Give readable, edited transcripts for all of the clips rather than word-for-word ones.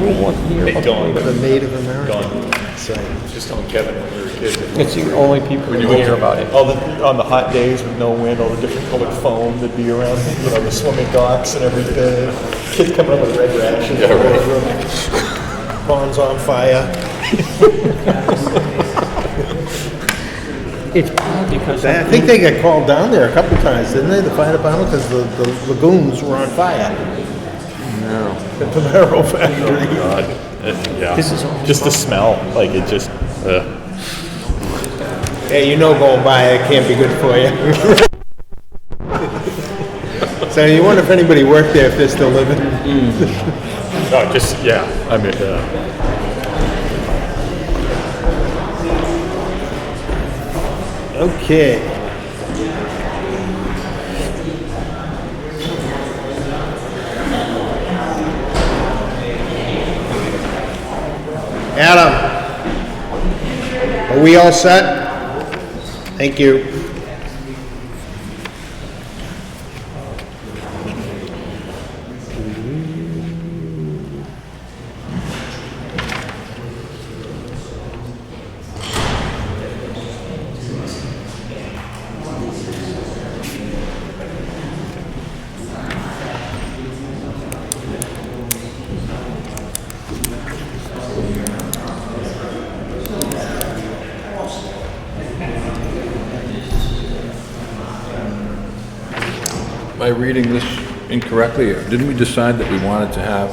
Who wasn't here? They gone. The Native American. Gone. Site. Just telling Kevin when we were kids. It's the only people who hear about it. On the hot days with no wind, all the different colored foam that'd be around, the swimming docks and everything. Kids coming up with red rashes. Yeah, right. Ponds on fire. It's probably because I think they got called down there a couple times, didn't they? The fire department, because the lagoons were on fire. no. The Pomero factory. God. Yeah. This is just the smell. Like it just. Hey, going by it can't be good for you. So you wonder if anybody worked there, if they're still living. No, just yeah. I mean. Okay. Adam, are we all set? Thank you. Am I reading this incorrectly, or didn't we decide that we wanted to have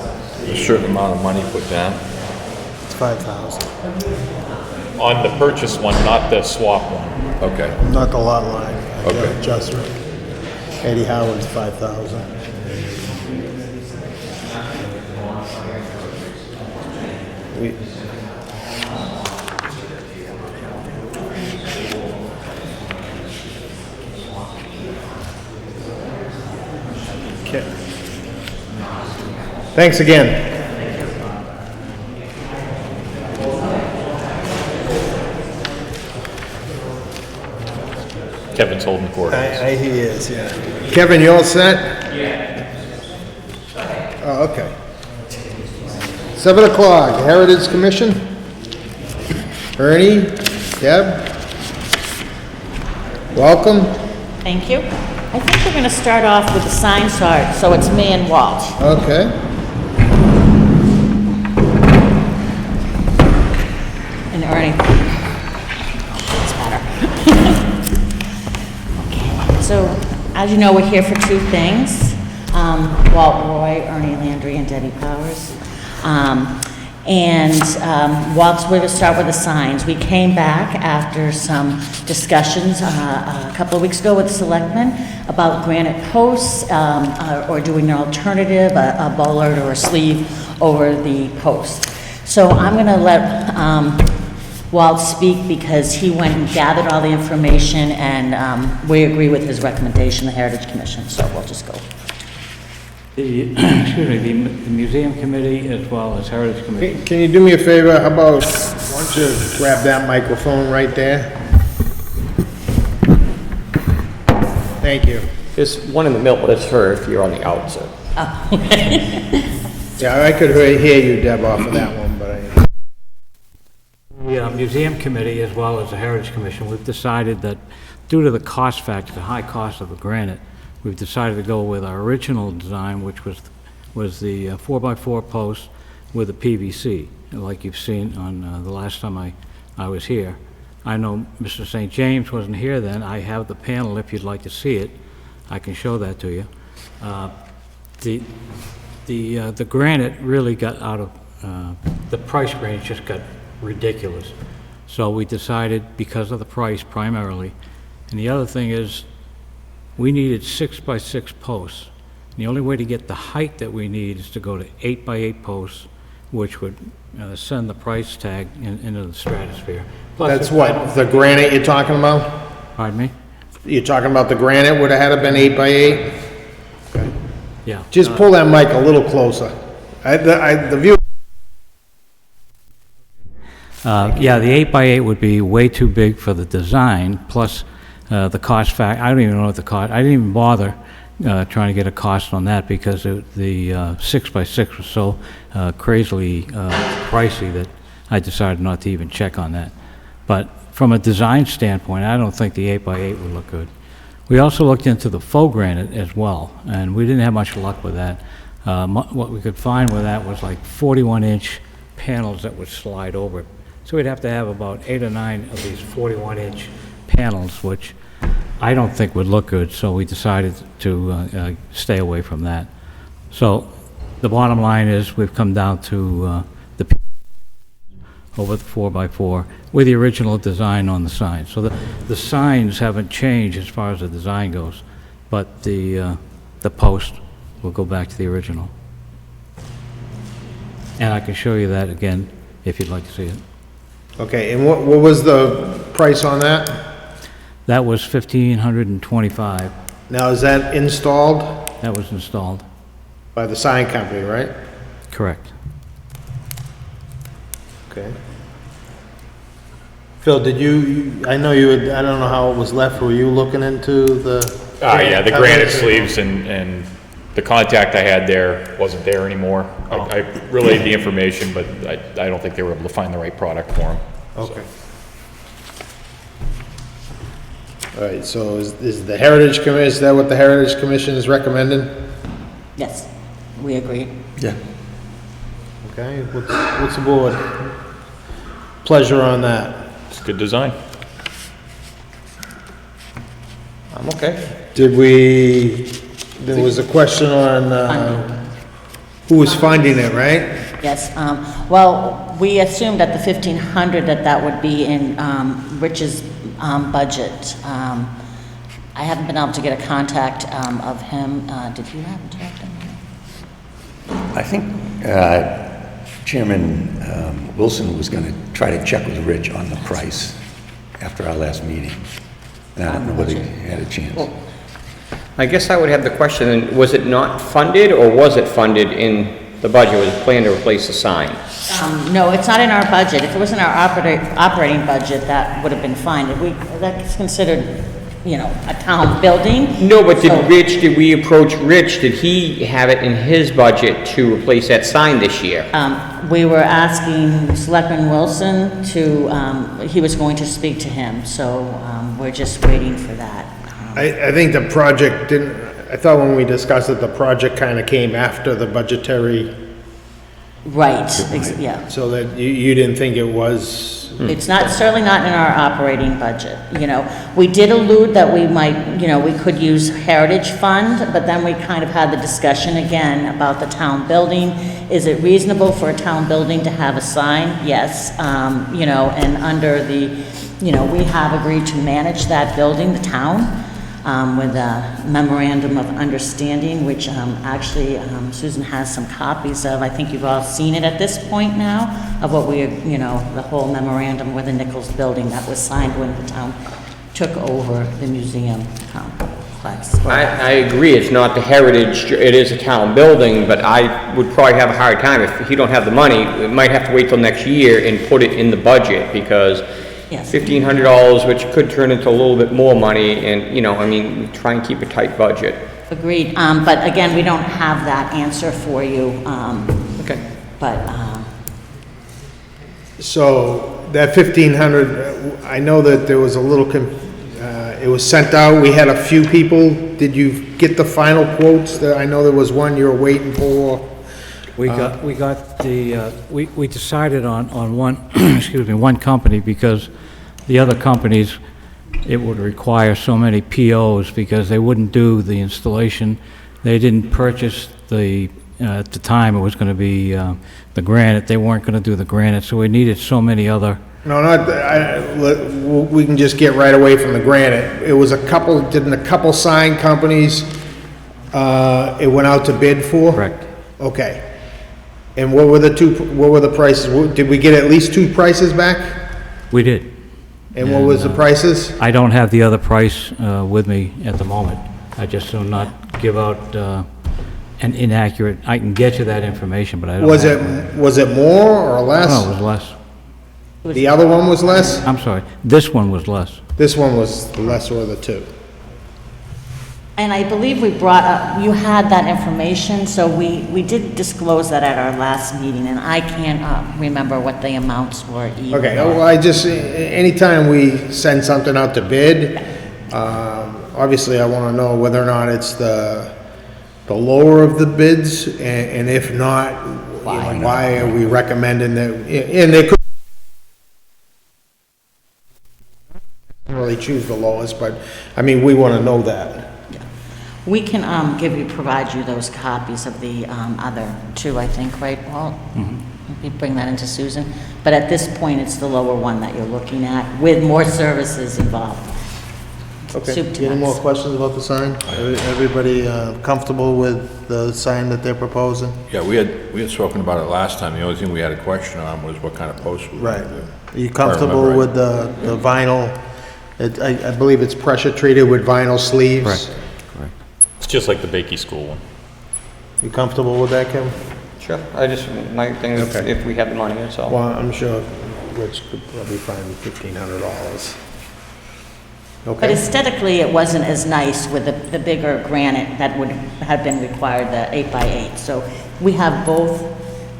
a certain amount of money put down? It's 5,000. On the purchase one, not the swap one. Okay, Not the lot line. Okay. Adjustment. Eddie Howard's 5,000. We. Okay. Thanks again. Kevin's holding court. He is, yeah. Kevin, you all set? Yeah. Oh, okay. 7 o'clock, Heritage Commission. Ernie, Deb. Welcome. Thank you. I think we're going to start off with the sign chart, so it's me and Walt. Okay. And Ernie. That's better. Okay, so as you know, we're here for two things. Walt Roy, Ernie Landry, and Debbie Powers. Walt's going to start with the signs. We came back after some discussions a couple of weeks ago with the Selectmen about granite posts or doing an alternative, a bollard or a sleeve over the post. So I'm going to let Walt speak because he went and gathered all the information, and we agree with his recommendation, the Heritage Commission. So we'll just go. The museum committee as well as Heritage Committee. Can you do me a favor? How about, why don't you grab that microphone right there? Thank you. There's one in the middle, that's for if you're on the outside. Oh, okay. Yeah, I could hear you, Deb, off of that one, but I... The museum committee as well as the Heritage Commission, we've decided that due to the cost factor, the high cost of the granite, we've decided to go with our original design, which was the 4x4 post with the PVC, like you've seen on the last time I was here. I know Mr. St. James wasn't here then. I have the panel if you'd like to see it. I can show that to you. The granite really got out of, the price range just got ridiculous. So we decided, because of the price primarily, and the other thing is, we needed 6x6 posts. And the only way to get the height that we need is to go to 8x8 posts, which would send the price tag into the stratosphere. Plus, That's what, the granite you're talking about? Pardon me? You're talking about the granite would have had to been 8x8? Okay. Yeah. Just pull that mic a little closer. The view... Yeah, the 8x8 would be way too big for the design, plus the cost factor. I don't even know what the cost, I didn't even bother trying to get a cost on that because the 6x6 was so crazily pricey that I decided not to even check on that. But from a design standpoint, I don't think the 8x8 would look good. We also looked into the faux granite as well, and we didn't have much luck with that. What we could find with that was like 41-inch panels that would slide over. So we'd have to have about 8 or 9 of these 41-inch panels, which I don't think would look good, so we decided to stay away from that. So the bottom line is we've come down to the over the 4x4 with the original design on the sign. So the signs haven't changed as far as the design goes, but the post will go back to the original. And I can show you that again if you'd like to see it. Okay, and what was the price on that? That was $1,525. Now, is that installed That was installed. by the sign company, right? Correct. Okay. Phil, did you, I know you had, I don't know how it was left, were you looking into the? Yeah, the granite sleeves and the contact I had there wasn't there anymore. I relayed the information, but I don't think they were able to find the right product for them. Okay. All right, so is the Heritage Commission, is that what the Heritage Commission is recommending? Yes, we agree. Yeah. Okay, what's the board pleasure on that? It's good design. I'm okay. There was a question on, who was funding it, right? Yes, well, we assumed at the 1,500 that would be in Rich's budget. I haven't been able to get a contact of him. Did you happen to talk to him? I think Chairman Wilson was going to try to check with Rich on the price after our last meeting. And I don't know whether he had a chance. I guess I would have the question, was it not funded, or was it funded in the budget? Was it planned to replace the sign? No, it's not in our budget. If it was in our operating budget, that would have been fine. That's considered, you know, a town building. No, but did we approach Rich? Did he have it in his budget to replace that sign this year? We were asking Selectman Wilson to, he was going to speak to him, so we're just waiting for that. I think the project didn't, I thought when we discussed it, the project kind of came after the budgetary, Right, yeah. so that you didn't think it was, It's not, certainly not in our operating budget, you know. We did allude that we might, you know, we could use Heritage Fund, but then we kind of had the discussion again about the town building. Is it reasonable for a town building to have a sign? Yes, you know, and under the, you know, we have agreed to manage that building, the town, with a memorandum of understanding, which actually Susan has some copies of. I think you've all seen it at this point now, of what we, you know, the whole memorandum with the Nichols building that was signed when the town took over the museum complex. I agree, it's not the heritage, it is a town building, but I would probably have a hard time if you don't have the money. We might have to wait till next year and put it in the budget, because Yes. $1,500, which could turn into a little bit more money, and, you know, I mean, try and keep a tight budget. Agreed, but again, we don't have that answer for you, Okay. but, so that 1,500, I know that there was a little, it was sent out, we had a few people, did you get the final quotes? I know there was one you were waiting for. We decided on one, excuse me, one company, because the other companies, it would require so many POs because they wouldn't do the installation. They didn't purchase at the time it was going to be the granite. They weren't going to do the granite, so we needed so many other. No, we can just get right away from the granite. It was didn't a couple sign companies, it went out to bid for? Correct. Okay. And what were the prices? Did we get at least two prices back? We did. And what was the prices? I don't have the other price with me at the moment. I just will not give out an inaccurate, I can get you that information, but I don't have it. Was it more or less? No, it was less. The other one was less? I'm sorry, this one was less. This one was the lesser of the two. And I believe we brought up, you had that information, so we did disclose that at our last meeting, and I can't remember what the amounts were either. Okay, well, anytime we send something out to bid, obviously I want to know whether or not it's the lower of the bids, and if not, why are we recommending that, and they could really choose the lowest, but, I mean, we want to know that. We can provide you those copies of the other two, I think, right, Walt? We bring that into Susan. But at this point, it's the lower one that you're looking at, with more services involved. Okay, Soup to any more nuts. questions about the sign? Everybody comfortable with the sign that they're proposing? Yeah, we had spoken about it last time. The only thing we had a question on was what kind of posts we were Right. gonna do. Are you comfortable right. with the vinyl? I believe it's pressure treated with vinyl sleeves? Correct. It's just like the Bakey School one. You comfortable with that, Kim? Sure, my thing is Okay. if we have the money, that's all. Well, I'm sure Rich could probably find $1,500. But Okay, aesthetically, it wasn't as nice with the bigger granite that would have been required, the 8x8. So we have both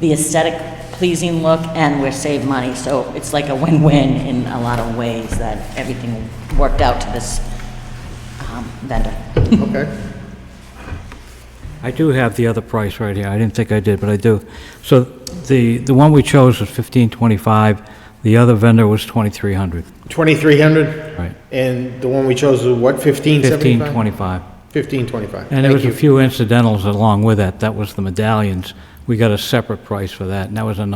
the aesthetic pleasing look and we're save money. So it's like a win-win in a lot of ways that everything worked out to this vendor. okay. I do have the other price right here. I didn't think I did, but I do. So the one we chose was $1,525. The other vendor was $2,300. 2,300? Right. And the one we chose was what, 1575? $1,525. 1525. And there was a Thank you. few incidentals along with that. That was the medallions. We got a separate price for that, and that was it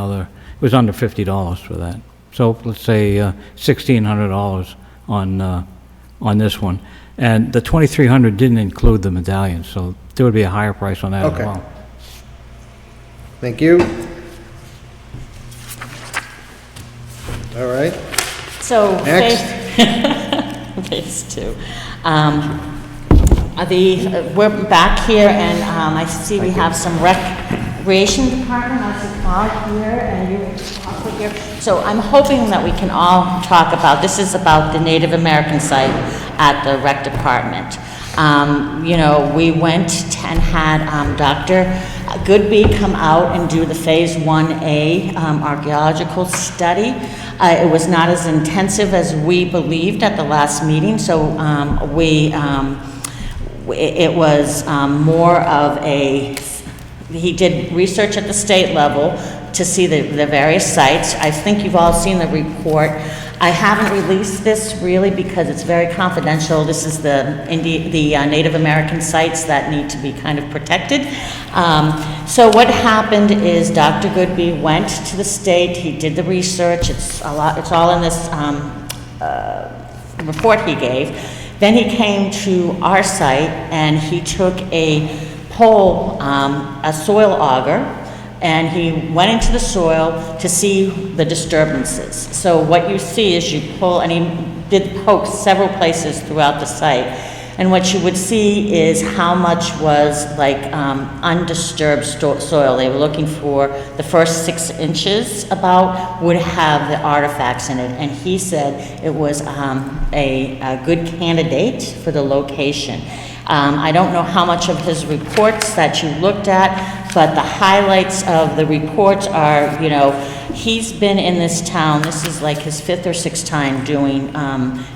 was under $50 for that. So let's say $1,600 on this one. And the $2,300 didn't include the medallions, so there would be a higher price on that as Okay. well. Thank you. All right. So Next. phase two. We're back here, and I see we have some recreation department, I see Paul here, and you also here. So I'm hoping that we can all talk about, this is about the Native American site at the rec department. We went and had Dr. Goodby come out and do the Phase 1A archaeological study. It was not as intensive as we believed at the last meeting, so it was more of he did research at the state level to see the various sites. I think you've all seen the report. I haven't released this really because it's very confidential. This is the Native American sites that need to be kind of protected. So what happened is Dr. Goodby went to the state, he did the research, it's all in this report he gave. Then he came to our site and he took a soil auger, and he went into the soil to see the disturbances. So what you see is you pull, and he did poke several places throughout the site, and what you would see is how much was like undisturbed soil. They were looking for the first 6 inches about would have the artifacts in it, and he said it was a good candidate for the location. I don't know how much of his reports that you looked at, but the highlights of the reports are, he's been in this town, this is like his 5th or 6th time doing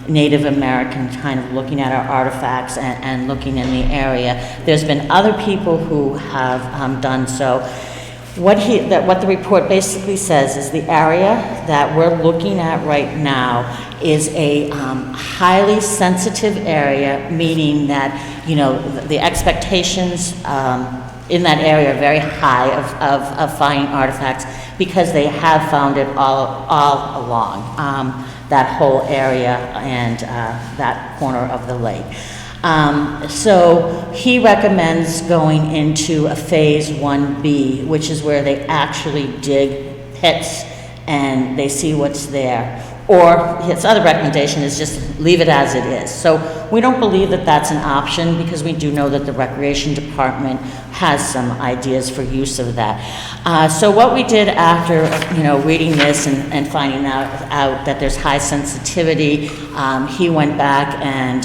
Native American, kind of looking at our artifacts and looking in the area. There's been other people who have done so. What the report basically says is the area that we're looking at right now is a highly sensitive area, meaning that, the expectations in that area are very high of finding artifacts because they have found it all along that whole area and that corner of the lake. So he recommends going into a Phase 1B, which is where they actually dig pits and they see what's there. Or his other recommendation is just leave it as it is. So we don't believe that that's an option because we do know that the Recreation Department has some ideas for use of that. So what we did after, reading this and finding out that there's high sensitivity, he went back and,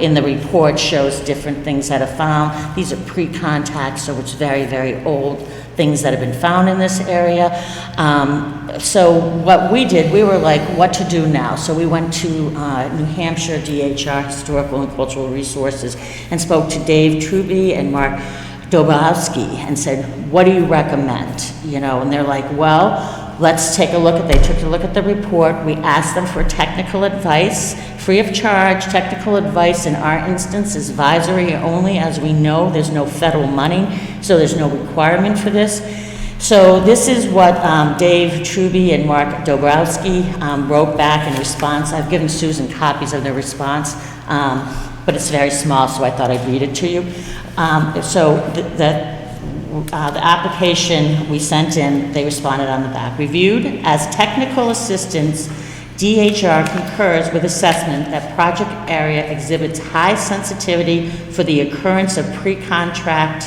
in the report shows different things that are found. These are pre-contact, so it's very, very old things that have been found in this area. So what we did, we were like, what to do now? So we went to New Hampshire DHR, Historical and Cultural Resources, and spoke to Dave Truby and Mark Dobrowski and said, what do you recommend? And they're like, well, let's take a look at, they took a look at the report. We asked them for technical advice, free of charge. Technical advice in our instance is advisory only. As we know, there's no federal money, so there's no requirement for this. So this is what Dave Truby and Mark Dobrowski wrote back in response. I've given Susan copies of their response, but it's very small, so I thought I'd read it to you. So the application we sent in, they responded on the back. Reviewed as technical assistance, DHR concurs with assessment that project area exhibits high sensitivity for the occurrence of pre-contact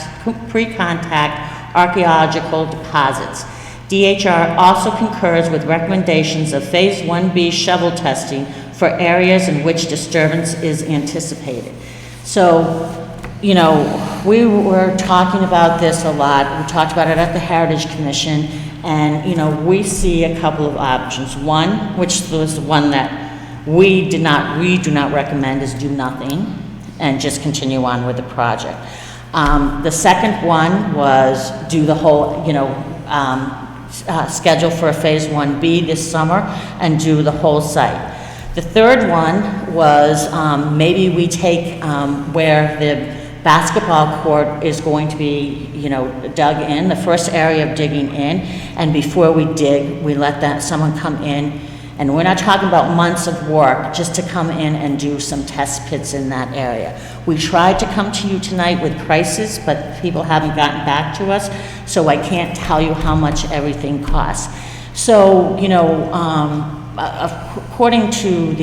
archaeological deposits. DHR also concurs with recommendations of Phase 1B shovel testing for areas in which disturbance is anticipated. So, we were talking about this a lot. We talked about it at the Heritage Commission, and, we see a couple of options. One, which was the one that we do not recommend, is do nothing and just continue on with the project. The second one was do the whole, schedule for a Phase 1B this summer and do the whole site. The third one was maybe we take where the basketball court is going to be, dug in, the first area of digging in, and before we dig, we let someone come in, and we're not talking about months of work, just to come in and do some test pits in that area. We tried to come to you tonight with prices, but people haven't gotten back to us, so I can't tell you how much everything costs. So, according to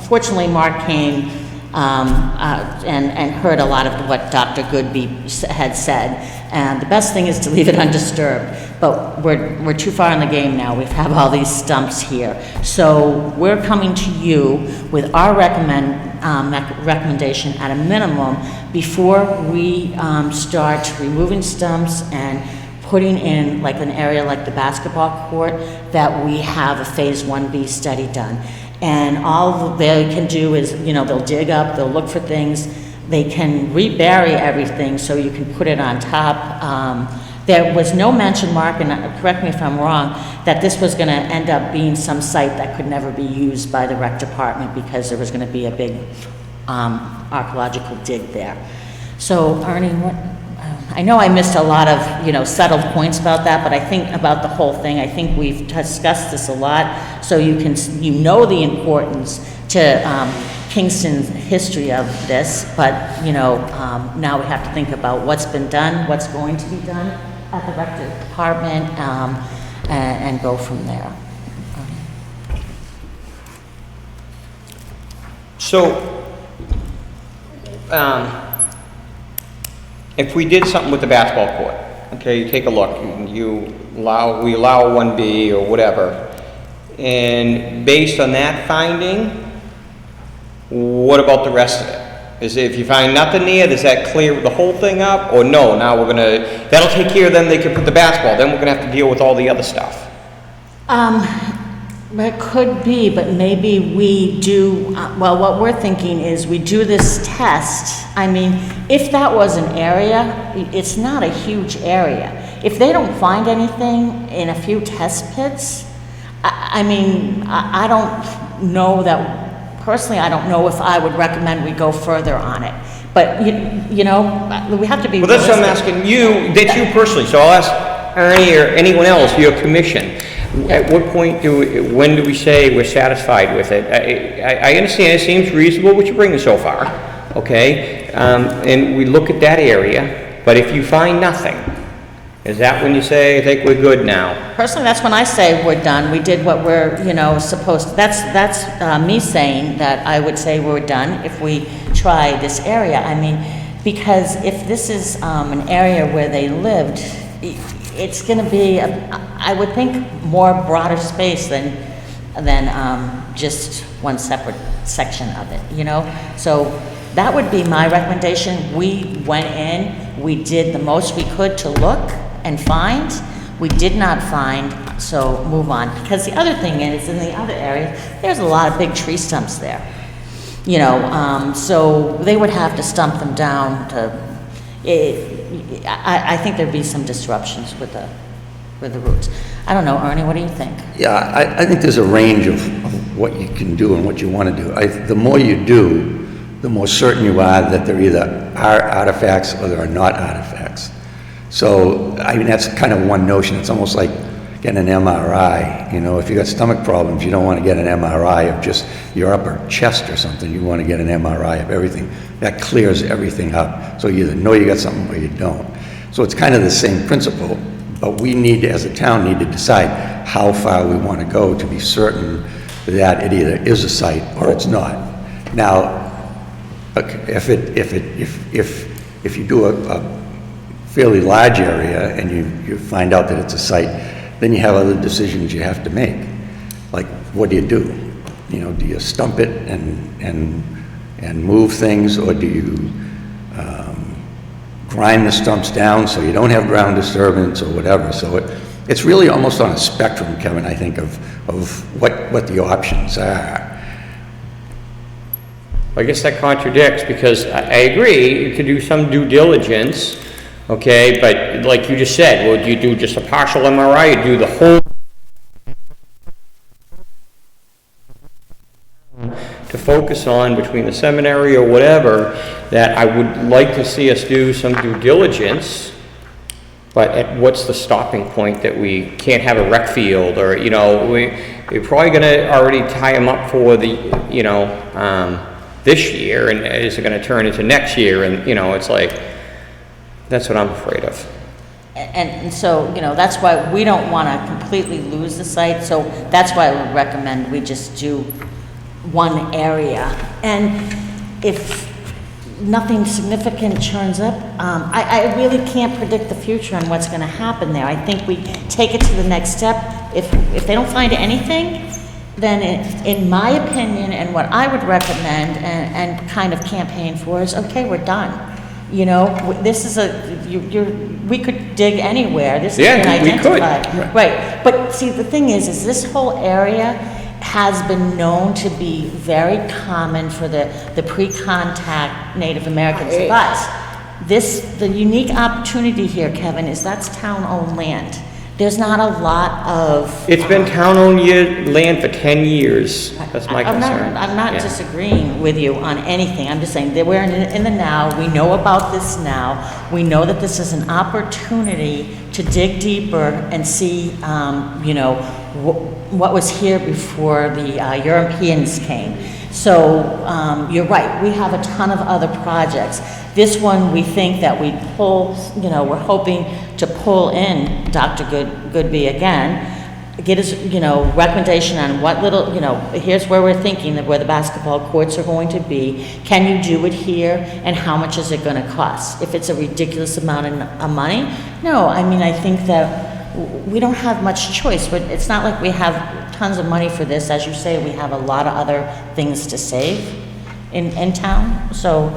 fortunately Mark came and heard a lot of what Dr. Goodby had said, and the best thing is to leave it undisturbed, but we're too far in the game now. We have all these stumps here. So we're coming to you with our recommendation at a minimum before we start removing stumps and putting in like an area like the basketball court, that we have a Phase 1B study done. And all they can do is, they'll dig up, they'll look for things, they can rebury everything so you can put it on top. There was no mention, Mark, and correct me if I'm wrong, that this was gonna end up being some site that could never be used by the rec department because there was gonna be a big archaeological dig there. So, Ernie, I know I missed a lot of, subtle points about that, but I think about the whole thing, I think we've discussed this a lot, so the importance to Kingston's history of this, but, now we have to think about what's been done, what's going to be done at the rec department, and go from there. So, if we did something with the basketball court, okay, you take a look, we allow 1B or whatever, and based on that finding, what about the rest of it? If you find nothing there, does that clear the whole thing up? Or no, now that'll take care of them, they can put the basketball, then we're gonna have to deal with all the other stuff. It could be, but maybe we do, what we're thinking is we do this test. I mean, if that was an area, it's not a huge area. If they don't find anything in a few test pits, I don't know that, personally, I don't know if I would recommend we go further on it. But, we have to be Well, that's what I'm asking you, that's you personally, so I'll ask Ernie or anyone else, your commission. At what point when do we say we're satisfied with it? I understand it seems reasonable what you're bringing so far, okay? And we look at that area, but if you find nothing, is that when you say, I think we're good now? Personally, that's when I say we're done. We did what we're, supposed to. That's me saying that I would say we're done if we try this area. I mean, Because if this is an area where they lived, it's gonna be, I would think, more broader space than just one separate section of it, you know? So that would be my recommendation. We went in, we did the most we could to look and find. We did not find, so move on. Because the other thing is, in the other area, there's a lot of big tree stumps there. You know, so they would have to stump them down to, I think there'd be some disruptions with the roots. I don't know, Ernie, what do you think? Yeah, I think there's a range of what you can do and what you want to do. The more you do, the more certain you are that there either are artifacts or there are not artifacts. So, I mean, that's kind of one notion. It's almost like getting an MRI. You know, if you got stomach problems, you don't want to get an MRI of just your upper chest or something. You want to get an MRI of everything. That clears everything up. So you either know you got something or you don't. So it's kind of the same principle, but we need to, as a town, need to decide how far we want to go to be certain that it either is a site or it's not. Now, if you do a fairly large area and you find out that it's a site, then you have other decisions you have to make. Like, what do? You know, do you stump it and move things, or do you grind the stumps down so you don't have ground disturbance or whatever? So it's really almost on a spectrum, Kevin, I think, of what the options are. I guess that contradicts, because I agree, you could do some due diligence, okay, but like you just said, well, do you do just a partial MRI, you do the whole to focus on between the seminary or whatever, that I would like to see us do some due diligence, but what's the stopping point that we can't have a rec field, or, you know, we're probably gonna already tie them up for the, you know, this year, and is it gonna turn into next year, and, you know, it's like, that's what I'm afraid of. And so, you know, that's why we don't want to completely lose the site, so that's why I would recommend we just do one area. And if nothing significant turns up, I really can't predict the future on what's going to happen there. I think we take it to the next step. If they don't find anything, then in my opinion, and what I would recommend and kind of campaign for is, okay, we're done. You know, this is we could dig anywhere. This has been identified. We could. Right. But see, the thing is this whole area has been known to be very common for the pre-contact Native Americans. But the unique opportunity here, Kevin, is that's town-owned land. There's not a lot of... It's been town-owned land for 10 years. That's my concern. I'm not disagreeing with you on anything. I'm just saying that we're in the now. We know about this now. We know that this is an opportunity to dig deeper and see, you know, what was here before the Europeans came. So you're right. We have a ton of other projects. This one, we think that we pull, you know, we're hoping to pull in Dr. Goodby again, get his, you know, recommendation on what little, you know, here's where we're thinking that where the basketball courts are going to be. Can you do it here, and how much is it going to cost? If it's a ridiculous amount of money, no. I mean, I think that we don't have much choice, but it's not like we have tons of money for this. As you say, we have a lot of other things to save in town. So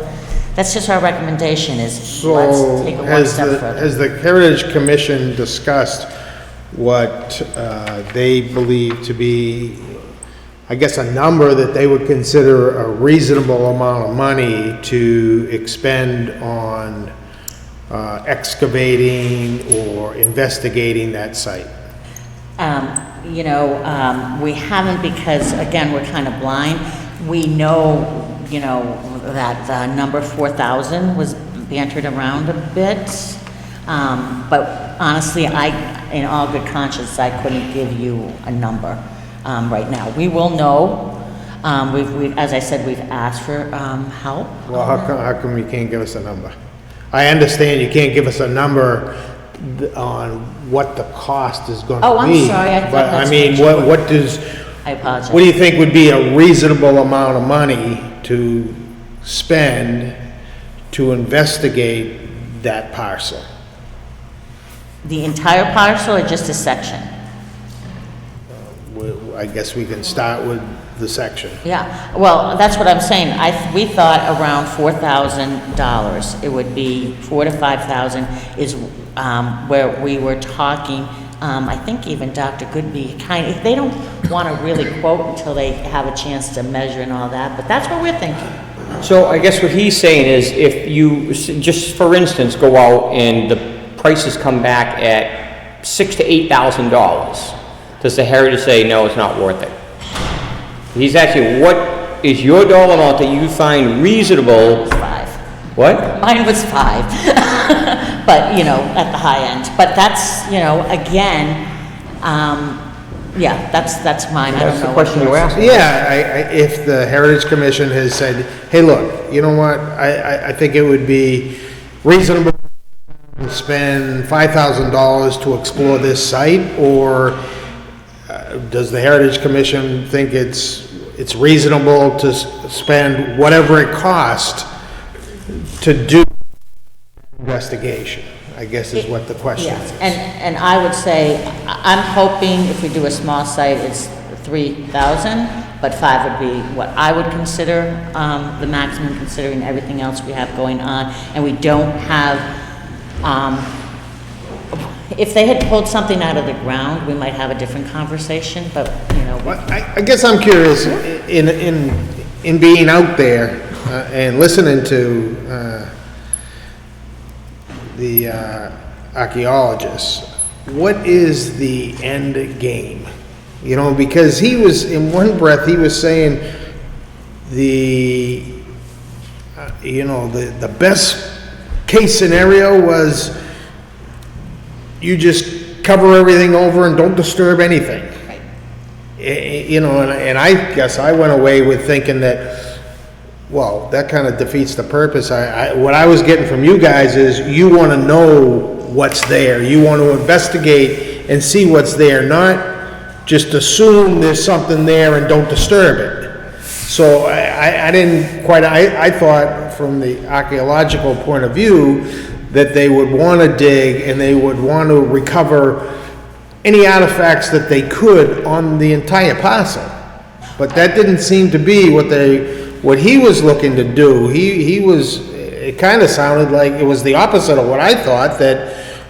that's just our recommendation is let's take it one step further. Has the Heritage Commission discussed what they believe to be, I guess, a number that they would consider a reasonable amount of money to expend on excavating or investigating that site? You know, we haven't, because again, we're kind of blind. We know, you know, that the number 4,000 was bantered around a bit. But honestly, in all good conscience, I couldn't give you a number right now. We will know. As I said, we've asked for help. Well, how come you can't give us a number? I understand you can't give us a number on what the cost is going to be. Oh, I'm sorry. I thought but that's I mean, what does? I apologize. What do you think would be a reasonable amount of money to spend to investigate that parcel? The entire parcel or just a section? I guess we can start with the section. Yeah, well, that's what I'm saying. We thought around $4,000. It would be 4 to 5,000 is where we were talking. I think even Dr. Goodby they don't want to really quote until they have a chance to measure and all that, but that's what we're thinking. So I guess what he's saying is if you, just for instance, go out and the prices come back at $6,000 to $8,000, does the Heritage say, no, it's not worth it? He's asking, what is your dollar amount that you find reasonable? 5. What? Mine was 5, but, at the high end. But that's, again, yeah, that's mine. I don't That's know the what question you yours asked. is. Yeah, if the Heritage Commission has said, hey, look, you know what, I think it would be reasonable to spend $5,000 to explore this site, or does the Heritage Commission think it's reasonable to spend whatever it costs to do investigation, I guess is what the question Yes, is. and I would say, I'm hoping if we do a small site, it's 3,000, but 5 would be what I would consider the maximum, considering everything else we have going on, and we don't have, if they had pulled something out of the ground, we might have a different conversation, but, Well, I guess I'm curious, in being out there and listening to the archaeologists, what is the end game? Because he was, in one breath, he was saying the best case scenario was you just cover everything over and don't disturb anything. And I guess I went away with thinking that, well, that kind of defeats the purpose. What I was getting from you guys is you want to know what's there. You want to investigate and see what's there, not just assume there's something there and don't disturb it. So I didn't quite, I thought from the archaeological point of view that they would want to dig and they would want to recover any artifacts that they could on the entire parcel. But that didn't seem to be what he was looking to do. It kind of sounded like it was the opposite of what I thought, that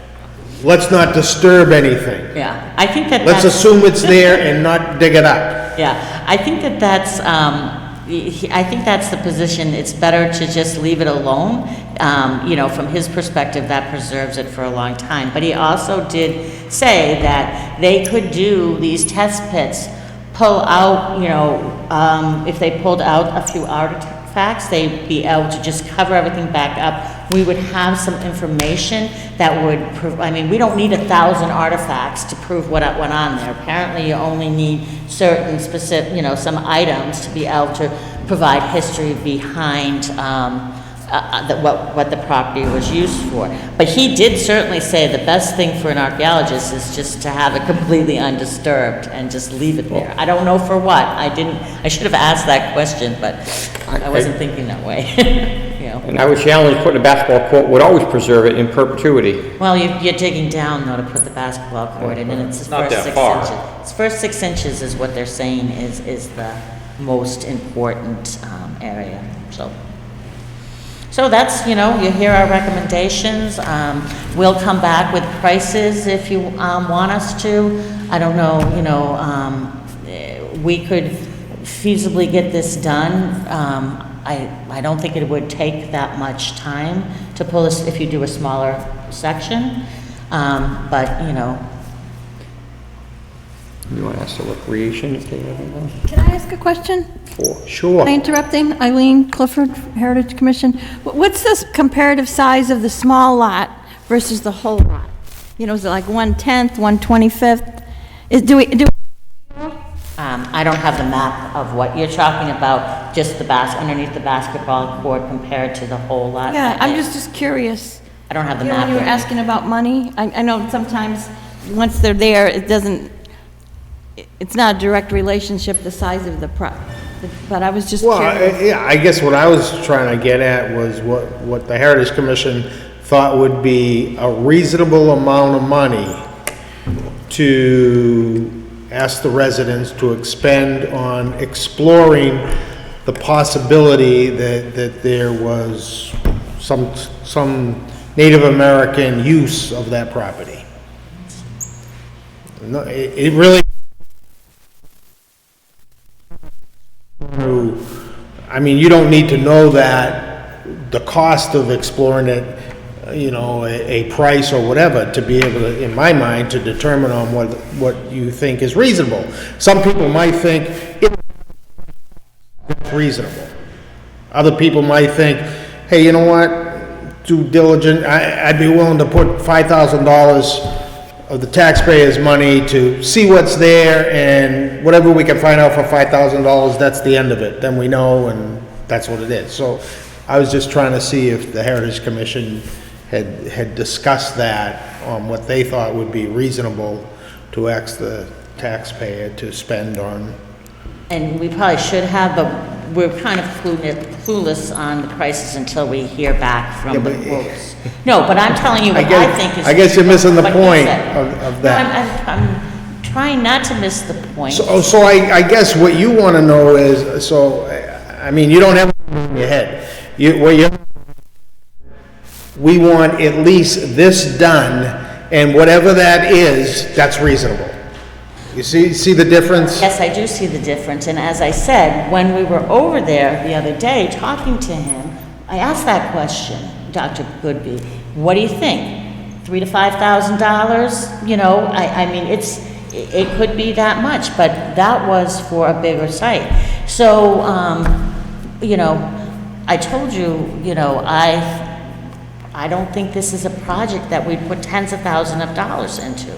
let's not disturb anything. Yeah, I think that Let's that's... assume it's there and not dig it up. Yeah, I think that's, I think that's the position. It's better to just leave it alone. From his perspective, that preserves it for a long time. But he also did say that they could do these test pits, pull out, if they pulled out a few artifacts, they'd be able to just cover everything back up. We would have some information that would prove, we don't need 1,000 artifacts to prove what went on there. Apparently, you only need certain specific, some items to be able to provide history behind what the property was used for. But he did certainly say the best thing for an archaeologist is just to have it completely undisturbed and just leave it there. I don't know for what. I should have asked that question, but I wasn't thinking that way. And I would challenge putting a basketball court would always preserve it in perpetuity. Well, you're digging down though to put the basketball court in, and it's the Not first that 6 far. inches. It's first 6 inches is what they're saying is the most important area, So that's, you hear our recommendations. We'll come back with prices if you want us to. I don't know, we could feasibly get this done. I don't think it would take that much time to pull this if you do a smaller section. But. You want to ask the recreation if they have one? Can I ask a question? Sure. Am I interrupting? Eileen Clifford, Heritage Commission. What's the comparative size of the small lot versus the whole lot? Is it like 1/10, 1/25? I don't have the map of what you're talking about, just the underneath the basketball court compared to the whole lot. Yeah, I'm just curious. I don't have the When map. you were with me. asking about money, I know sometimes, once they're there, it's not a direct relationship, the size of the but I was just Well, curious. yeah, I guess what I was trying to get at was what the Heritage Commission thought would be a reasonable amount of money to ask the residents to expend on exploring the possibility that there was some Native American use of that property. No, it really, I mean, you don't need to know that, the cost of exploring it, you know, a price or whatever, to be able to, in my mind, to determine on what you think is reasonable. Some people might think it's reasonable. Other people might think, hey, you know what, due diligent, I'd be willing to put $5,000 of the taxpayers' money to see what's there, and whatever we can find out for $5,000, that's the end of it. Then we know, and that's what it is. So I was just trying to see if the Heritage Commission had discussed that on what they thought would be reasonable to ask the taxpayer to spend on. And we probably should have, but we're kind of clueless on the prices until we hear back from the quotes. No, but I'm telling you what I think is. I guess you're missing the what you point said. of that. No, I'm trying not to miss the point. So I guess what you want to know is, so, I mean, you don't have it in your head. We want at least this done, and whatever that is, that's reasonable. You see the difference? Yes, I do see the difference, and as I said, when we were over there the other day talking to him, I asked that question, Dr. Goodby, what do you think? $3,000 to $5,000? You know, I mean, it could be that much, but that was for a bigger site. So, you know, I told you, you know, I don't think this is a project that we'd put tens of thousands of dollars into.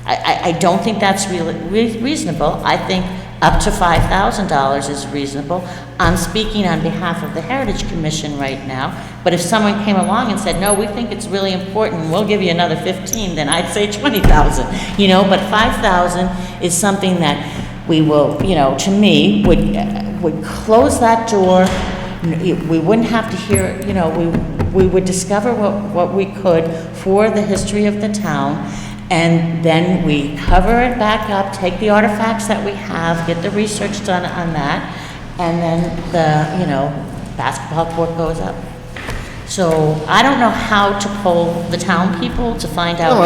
I don't think that's reasonable. I think up to $5,000 is reasonable. I'm speaking on behalf of the Heritage Commission right now, but if someone came along and said, no, we think it's really important, we'll give you another 15, then I'd say 20,000, you know, but 5,000 is something that we will, you know, to me, would close that door. We wouldn't have to hear, you know, we would discover what we could for the history of the town, and then we cover it back up, take the artifacts that we have, get the research done on that, and then the, you know, basketball court goes up. So I don't know how to poll the town people to find out. No,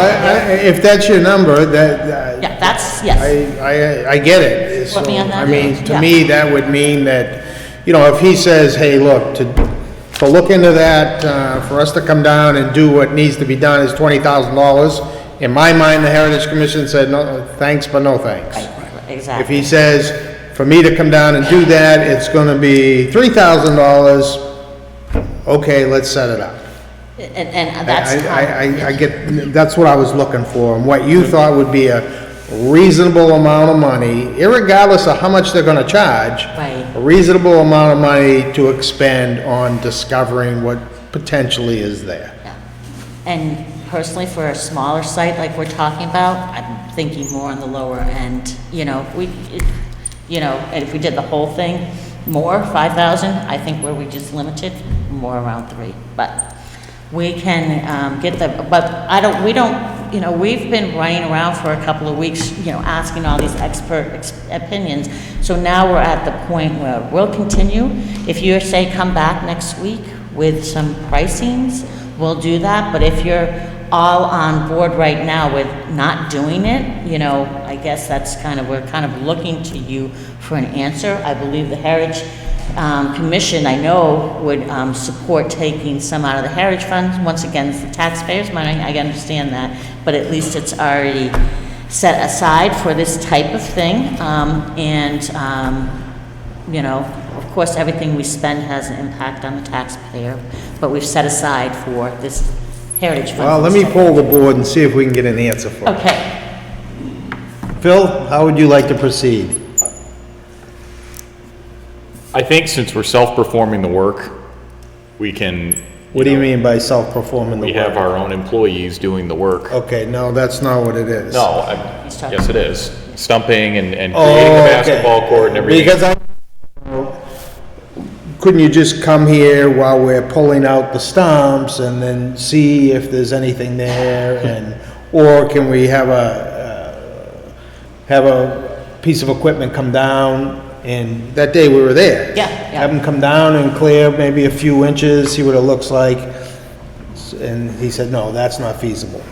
if that's your number, that. Yeah, that's, yes. I get it. Put me on that I mean, page, to yeah. me, that would mean that, you know, if he says, hey, look, to look into that, for us to come down and do what needs to be done is $20,000. In my mind, the Heritage Commission said, no, thanks, but no thanks. Right, If exactly. he says, for me to come down and do that, it's gonna be $3,000, okay, let's set it up. And that's how. I get, that's what I was looking for, and what you thought would be a reasonable amount of money, irregardless of how much they're gonna charge. Right. A reasonable amount of money to expend on discovering what potentially is there. Yeah. And personally, for a smaller site like we're talking about, I'm thinking more on the lower end. You know, and if we did the whole thing, more, 5,000, I think where we just limited, more around 3. But we can get we don't, you know, we've been running around for a couple of weeks, you know, asking all these expert opinions. So now we're at the point where we'll continue. If you say come back next week with some pricings, we'll do that. But if you're all on board right now with not doing it, you know, I guess that's we're kind of looking to you for an answer. I believe the Heritage Commission, I know, would support taking some out of the Heritage Fund. Once again, it's the taxpayers' money, I understand that, but at least it's already set aside for this type of thing. You know, of course, everything we spend has an impact on the taxpayer, but we've set aside for this Heritage Fund. Well, let me poll the board and see if we can get an answer for it. Okay. Phil, how would you like to proceed? I think since we're self-performing the work, we can. What do you mean by self-performing the We work? have our own employees doing the work. Okay, no, that's not what it is. No, He's talking- yes it is. Stumping and Oh, creating the okay. basketball court and everything. Because I couldn't you just come here while we're pulling out the stumps and then see if there's anything there, and, or can we have a piece of equipment come down, and that day we were there. Yeah, yeah. Have them come down and clear maybe a few inches, see what it looks like, and he said, no, that's not feasible.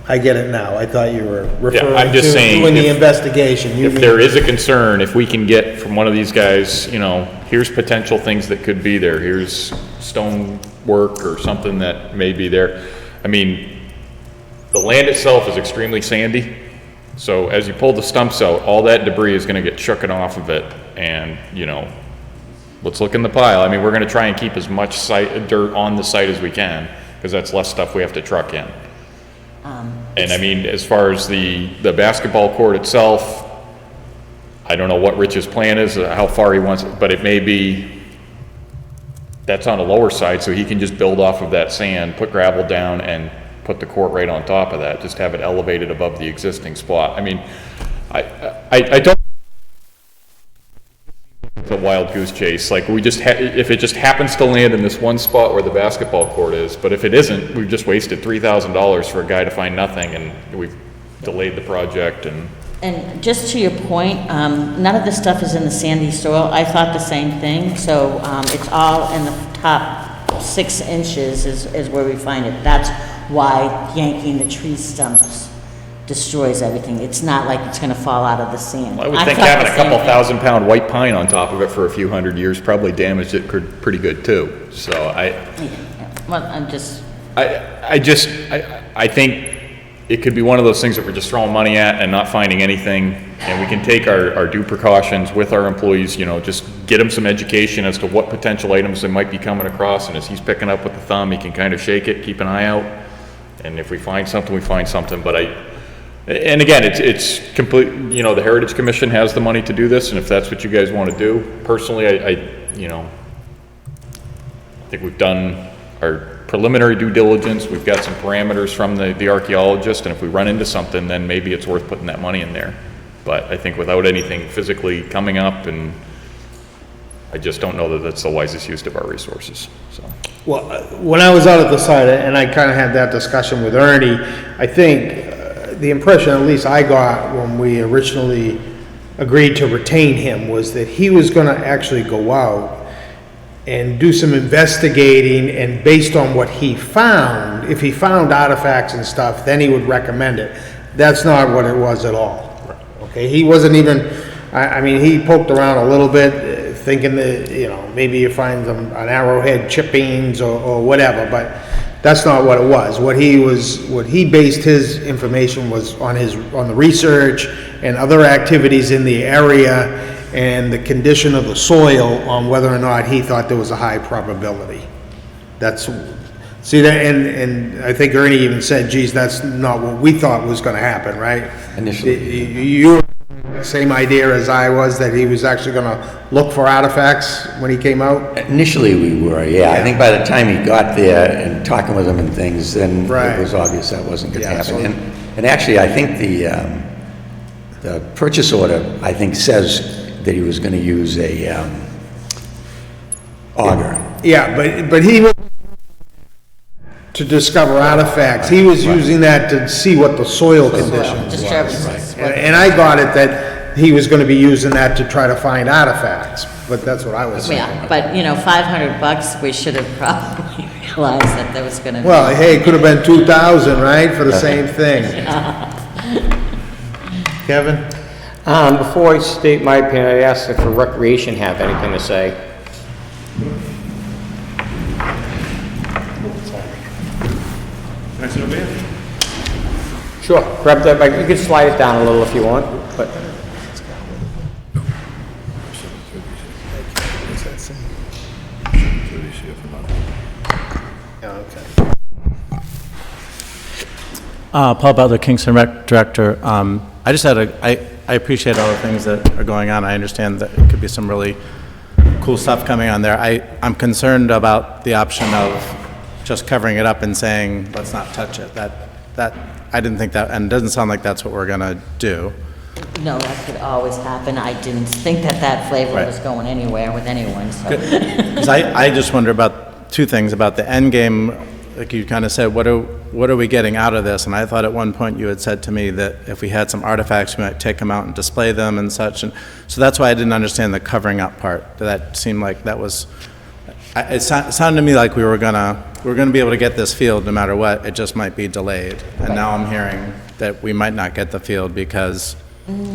I get it now, I thought you were referring I'm just to saying, doing the if- investigation. You If mean- there is a concern, if we can get from one of these guys, you know, here's potential things that could be there, here's stone work or something that may be there. I mean, the land itself is extremely sandy, so as you pull the stumps out, all that debris is gonna get shooken off of it, and, you know, let's look in the pile. I mean, we're gonna try and keep as much dirt on the site as we can, because that's less stuff we have to truck in. And I mean, as far as the basketball court itself, I don't know what Rich's plan is, how far he wants it, but it may be, that's on the lower side, so he can just build off of that sand, put gravel down, and put the court right on top of that, just have it elevated above the existing spot. I mean, I don't, it's a wild goose chase, like, we just, if it just happens to land in this one spot where the basketball court is, but if it isn't, we've just wasted $3,000 for a guy to find nothing, and we've delayed the project, and And just to your point, none of this stuff is in the sandy soil. I thought the same thing, so it's all in the top 6 inches is where we find it. That's why yanking the tree stumps destroys everything. It's not like it's gonna fall out of the sand. I would think thought having the a couple same thing. 1,000-pound white pine on top of it for a few hundred years probably damaged it pretty good too. So Well, I'm just, I think it could be one of those things that we're just throwing money at and not finding anything, and we can take our due precautions with our employees, you know, just get them some education as to what potential items they might be coming across, and as he's picking up with the thumb, he can kind of shake it, keep an eye out, and if we find something, we find something, but and again, it's complete, you know, the Heritage Commission has the money to do this, and if that's what you guys want to do, personally, I think we've done our preliminary due diligence, we've got some parameters from the archaeologist, and if we run into something, then maybe it's worth putting that money in there. But I think without anything physically coming up, and I just don't know that that's the wisest use of our resources, so. Well, when I was out at the site, and I kind of had that discussion with Ernie, I think the impression, at least I got when we originally agreed to retain him, was that he was going to actually go out and do some investigating, and based on what he found, if he found artifacts and stuff, then he would recommend it. That's not what it was at all. Okay, he wasn't even, I mean, he poked around a little bit, thinking that, you know, maybe you find an arrowhead chippings or whatever, but that's not what it was. What he based his information was on the research and other activities in the area, and the condition of the soil on whether or not he thought there was a high probability. That's, see that, and I think Ernie even said, geez, that's not what we thought was gonna happen, right? Initially. You were the same idea as I was, that he was actually gonna look for artifacts when he came out? Initially, we were, yeah. I think by the time he got there and talking with him and things, then Right. it was obvious that wasn't gonna Yeah, happen. so- And actually, I think the purchase order, I think, says that he was gonna use a auger. Yeah, but he was to discover artifacts, he was using that to see what the soil conditions was. disturbances. And I got it that he was gonna be using that to try to find artifacts, but that's what I was thinking. Yeah, but, you know, $500, we should have probably realized that there was gonna be. Well, hey, it could have been 2,000, right, for the same thing. Kevin? Before I state my opinion, I asked if the Recreation have anything to say. Can I sit over here? Sure, grab that, you can slide it down a little if you want, but. Paul Butler, Kingston Rec Director. I just had I appreciate all the things that are going on. I understand that it could be some really cool stuff coming on there. I'm concerned about the option of just covering it up and saying, let's not touch it. That I didn't think that, and it doesn't sound like that's what we're gonna do. No, that could always happen. I didn't think that that flavor Right. was going anywhere with anyone, so. Because I just wonder about two things, about the end game. Like you kind of said, what are we getting out of this? And I thought at one point you had said to me that if we had some artifacts, we might take them out and display them and such. And so that's why I didn't understand the covering up part. That seemed like that was, it sounded to me like we were gonna be able to get this field no matter what. It just might be delayed. And now I'm hearing that we might not get the field because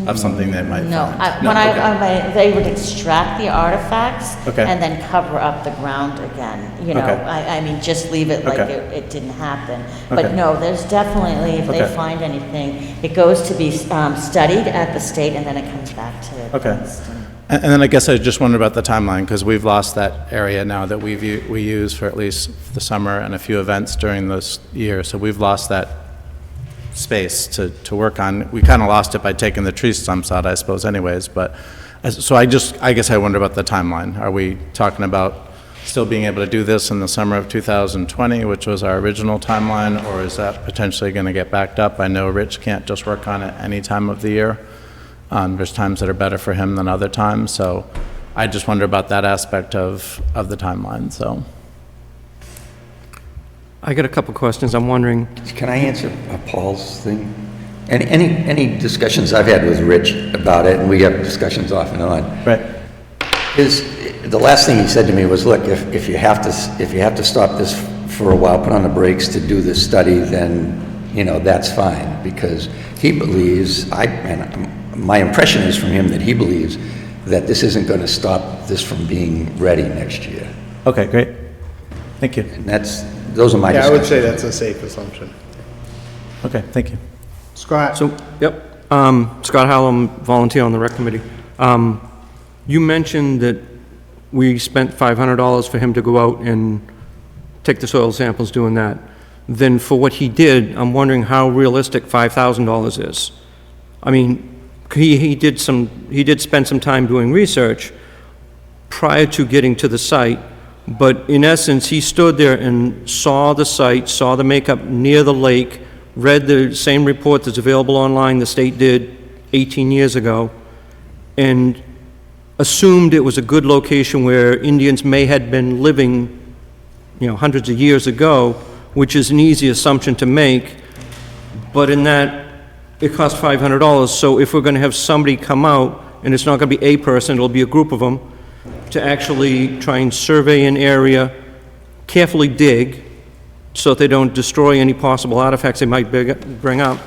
of something they might No, find. when they would extract the artifacts Okay. and then cover up the ground again, you know, Okay. I mean, just leave it like Okay. it didn't happen. Okay. But no, there's definitely, if they Okay. find anything, it goes to be studied at the state and then it comes back to Okay. Kingston. And then I guess I just wondered about the timeline, because we've lost that area now that we use for at least the summer and a few events during this year, so we've lost that space to work on. We kind of lost it by taking the tree stumps out, I suppose, anyways, but, so I guess I wonder about the timeline. Are we talking about still being able to do this in the summer of 2020, which was our original timeline, or is that potentially going to get backed up? I know Rich can't just work on it any time of the year. There's times that are better for him than other times, so I just wonder about that aspect of the timeline, so. I got a couple questions. I'm wondering, Can I answer Paul's thing? Any discussions I've had with Rich about it, and we have discussions off and on, Right. is, the last thing he said to me was, look, if you have to stop this for a while, put on the brakes to do this study, then, you know, that's fine, because he believes, and my impression is from him that he believes that this isn't going to stop this from being ready next year. Okay, great. Thank you. And those are my Yeah, I would discussions. say that's a safe assumption. Okay, thank you. Scott? so, yep, Scott Hallam, volunteer on the rec committee. You mentioned that we spent $500 for him to go out and take the soil samples doing that. Then for what he did, I'm wondering how realistic $5,000 is. I mean, he did spend some time doing research prior to getting to the site, but in essence, he stood there and saw the site, saw the makeup near the lake, read the same report that's available online the state did 18 years ago, and assumed it was a good location where Indians may have been living, you know, hundreds of years ago, which is an easy assumption to make, but in that, it costs $500, so if we're going to have somebody come out, and it's not going to be a person, it'll be a group of them, to actually try and survey an area, carefully dig, so that they don't destroy any possible artifacts they might bring up,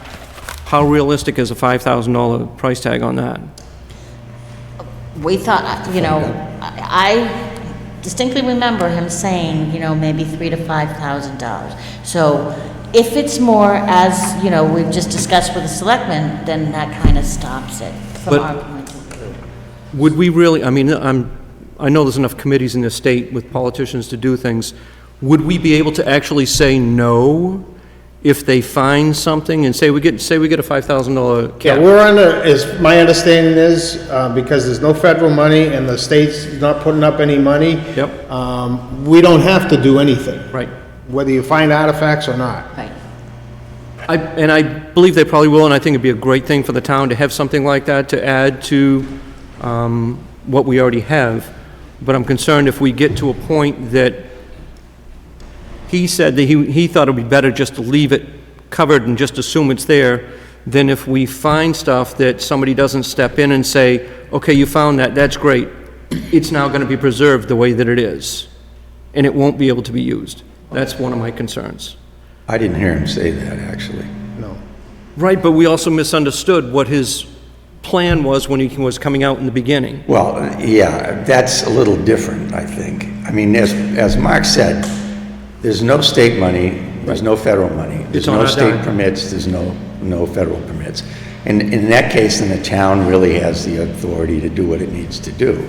how realistic is a $5,000 price tag on that? We thought, you know, I distinctly remember him saying, you know, maybe $3,000 to $5,000. So if it's more, as, you know, we've just discussed with the selectmen, then that kind of stops it from But- our point of view. Would we really, I mean, I know there's enough committees in this state with politicians to do things. Would we be able to actually say no if they find something and say we get a $5,000 Yeah, cap? we're under, my understanding is, because there's no federal money and the state's not putting up any money. Yep. We don't have to do anything. Right. Whether you find artifacts or not. Right. And I believe they probably will, and I think it'd be a great thing for the town to have something like that to add to what we already have. But I'm concerned if we get to a point that he said that he thought it would be better just to leave it covered and just assume it's there, than if we find stuff that somebody doesn't step in and say, okay, you found that, that's great. It's now going to be preserved the way that it is, and it won't be able to be used. That's one of my concerns. I didn't hear him say that, actually. No. Right, but we also misunderstood what his plan was when he was coming out in the beginning. Well, yeah, that's a little different, I think. I mean, as Mark said, there's no state money, there's no federal money. There's on no our state dime. permits, there's no federal permits. And in that case, then the town really has the authority to do what it needs to do.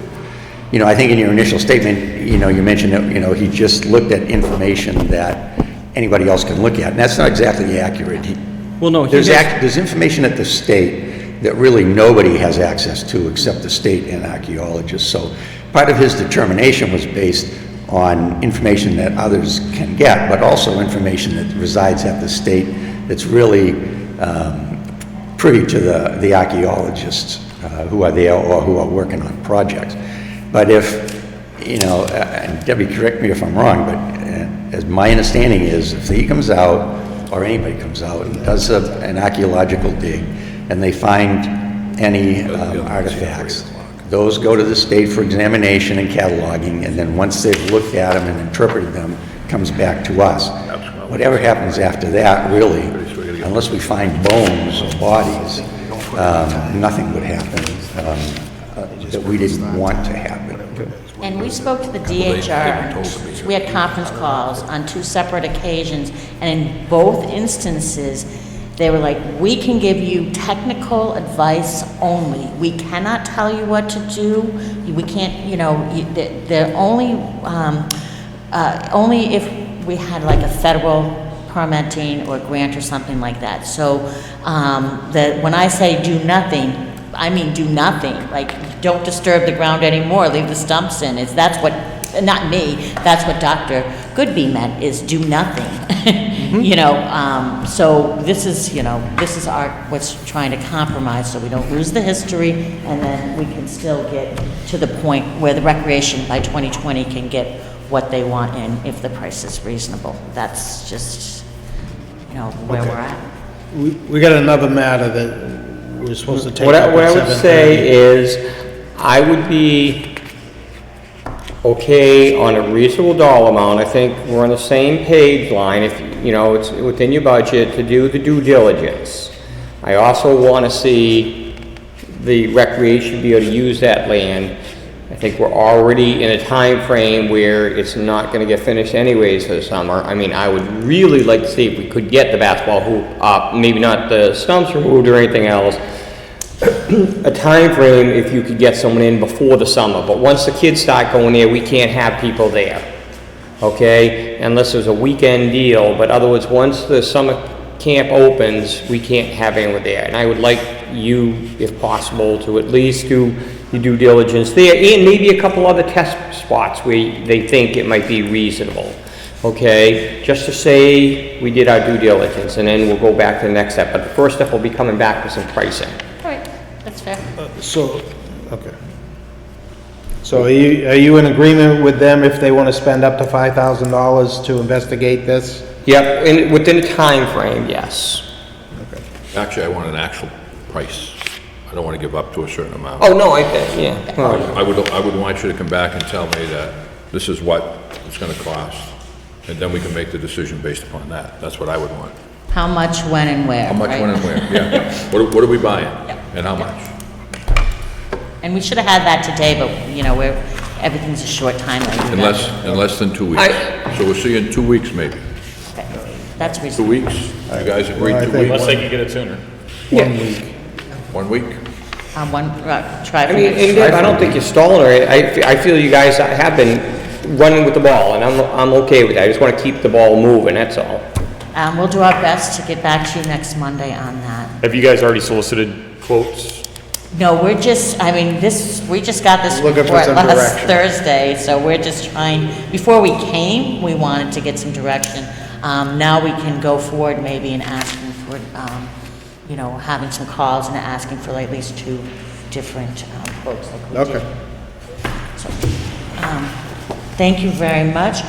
You know, I think in your initial statement, you know, you mentioned that, you know, he just looked at information that anybody else can look at, and that's not exactly accurate. Well, no, There's information at the state that really nobody has access to except the state and archaeologists. So part of his determination was based on information that others can get, but also information that resides at the state that's really privy to the archaeologists who are there or who are working on projects. But if, and Debbie, correct me if I'm wrong, but as my understanding is, if he comes out, or anybody comes out and does an archaeological dig, and they find any artifacts, those go to the state for examination and cataloging, and then once they've looked at them and interpreted them, comes back to us. Whatever happens after that, really, unless we find bones or bodies, nothing would happen that we didn't want to happen. And we spoke to the DHR, we had conference calls on 2 separate occasions, and in both instances, they were like, we can give you technical advice only. We cannot tell you what to do. We can't, they're only if we had like a federal permitting or grant or something like that. So when I say do nothing, I mean do nothing. Like, don't disturb the ground anymore, leave the stumps in. That's what, not me, that's what Dr. Goodby meant, is do nothing. So this is, this is what's trying to compromise, so we don't lose the history, and then we can still get to the point where the recreation by 2020 can get what they want in if the price is reasonable. That's just, where we're at. We got another matter that we're supposed to take What up I at would 7:30. say is, I would be okay on a reasonable dollar amount. I think we're on the same page line. If, it's within your budget to do the due diligence. I also want to see the recreation be able to use that land. I think we're already in a time frame where it's not going to get finished anyways for the summer. I mean, I would really like to see if we could get the basketball hoop up, maybe not the stumps removed or anything else. A time frame if you could get someone in before the summer, but once the kids start going there, we can't have people there, okay? Unless there's a weekend deal, but otherwise, once the summer camp opens, we can't have anyone there. And I would like you, if possible, to at least do your due diligence there, and maybe a couple other test spots where they think it might be reasonable, okay? Just to say we did our due diligence, and then we'll go back to the next step. But the first step will be coming back with some pricing. All right, that's fair. Okay. So are you in agreement with them if they want to spend up to $5,000 to investigate this? Yep, and within a time frame, yes. Actually, I want an actual price. I don't want to give up to a certain amount. Oh, no, yeah. Well, I would want you to come back and tell me that this is what it's gonna cost, and then we can make the decision based upon that. That's what I would want. How much, when, and where, How much, right? when, and where, yeah. What are we buying? And how much? And we should have had that today, but, everything's a short timeline. In less than 2 weeks. So we'll see you in 2 weeks, maybe. Okay, that's 2 reasonable. weeks? You guys agreed Well, I 2 think- weeks? Unless they can get it sooner. 1 week. 1 week? Try I for mean, next. and Dave, I don't think you're stalling or, I feel you guys have been running with the ball, and I'm okay with that. I just want to keep the ball moving, that's all. We'll do our best to get back to you next Monday on that. Have you guys already solicited quotes? No, we just got this Looking for report some last direction. Thursday, so we're just trying, before we came, we wanted to get some direction. Now we can go forward maybe and asking for, having some calls and asking for at least 2 different quotes like we did. Okay. So, thank you very much.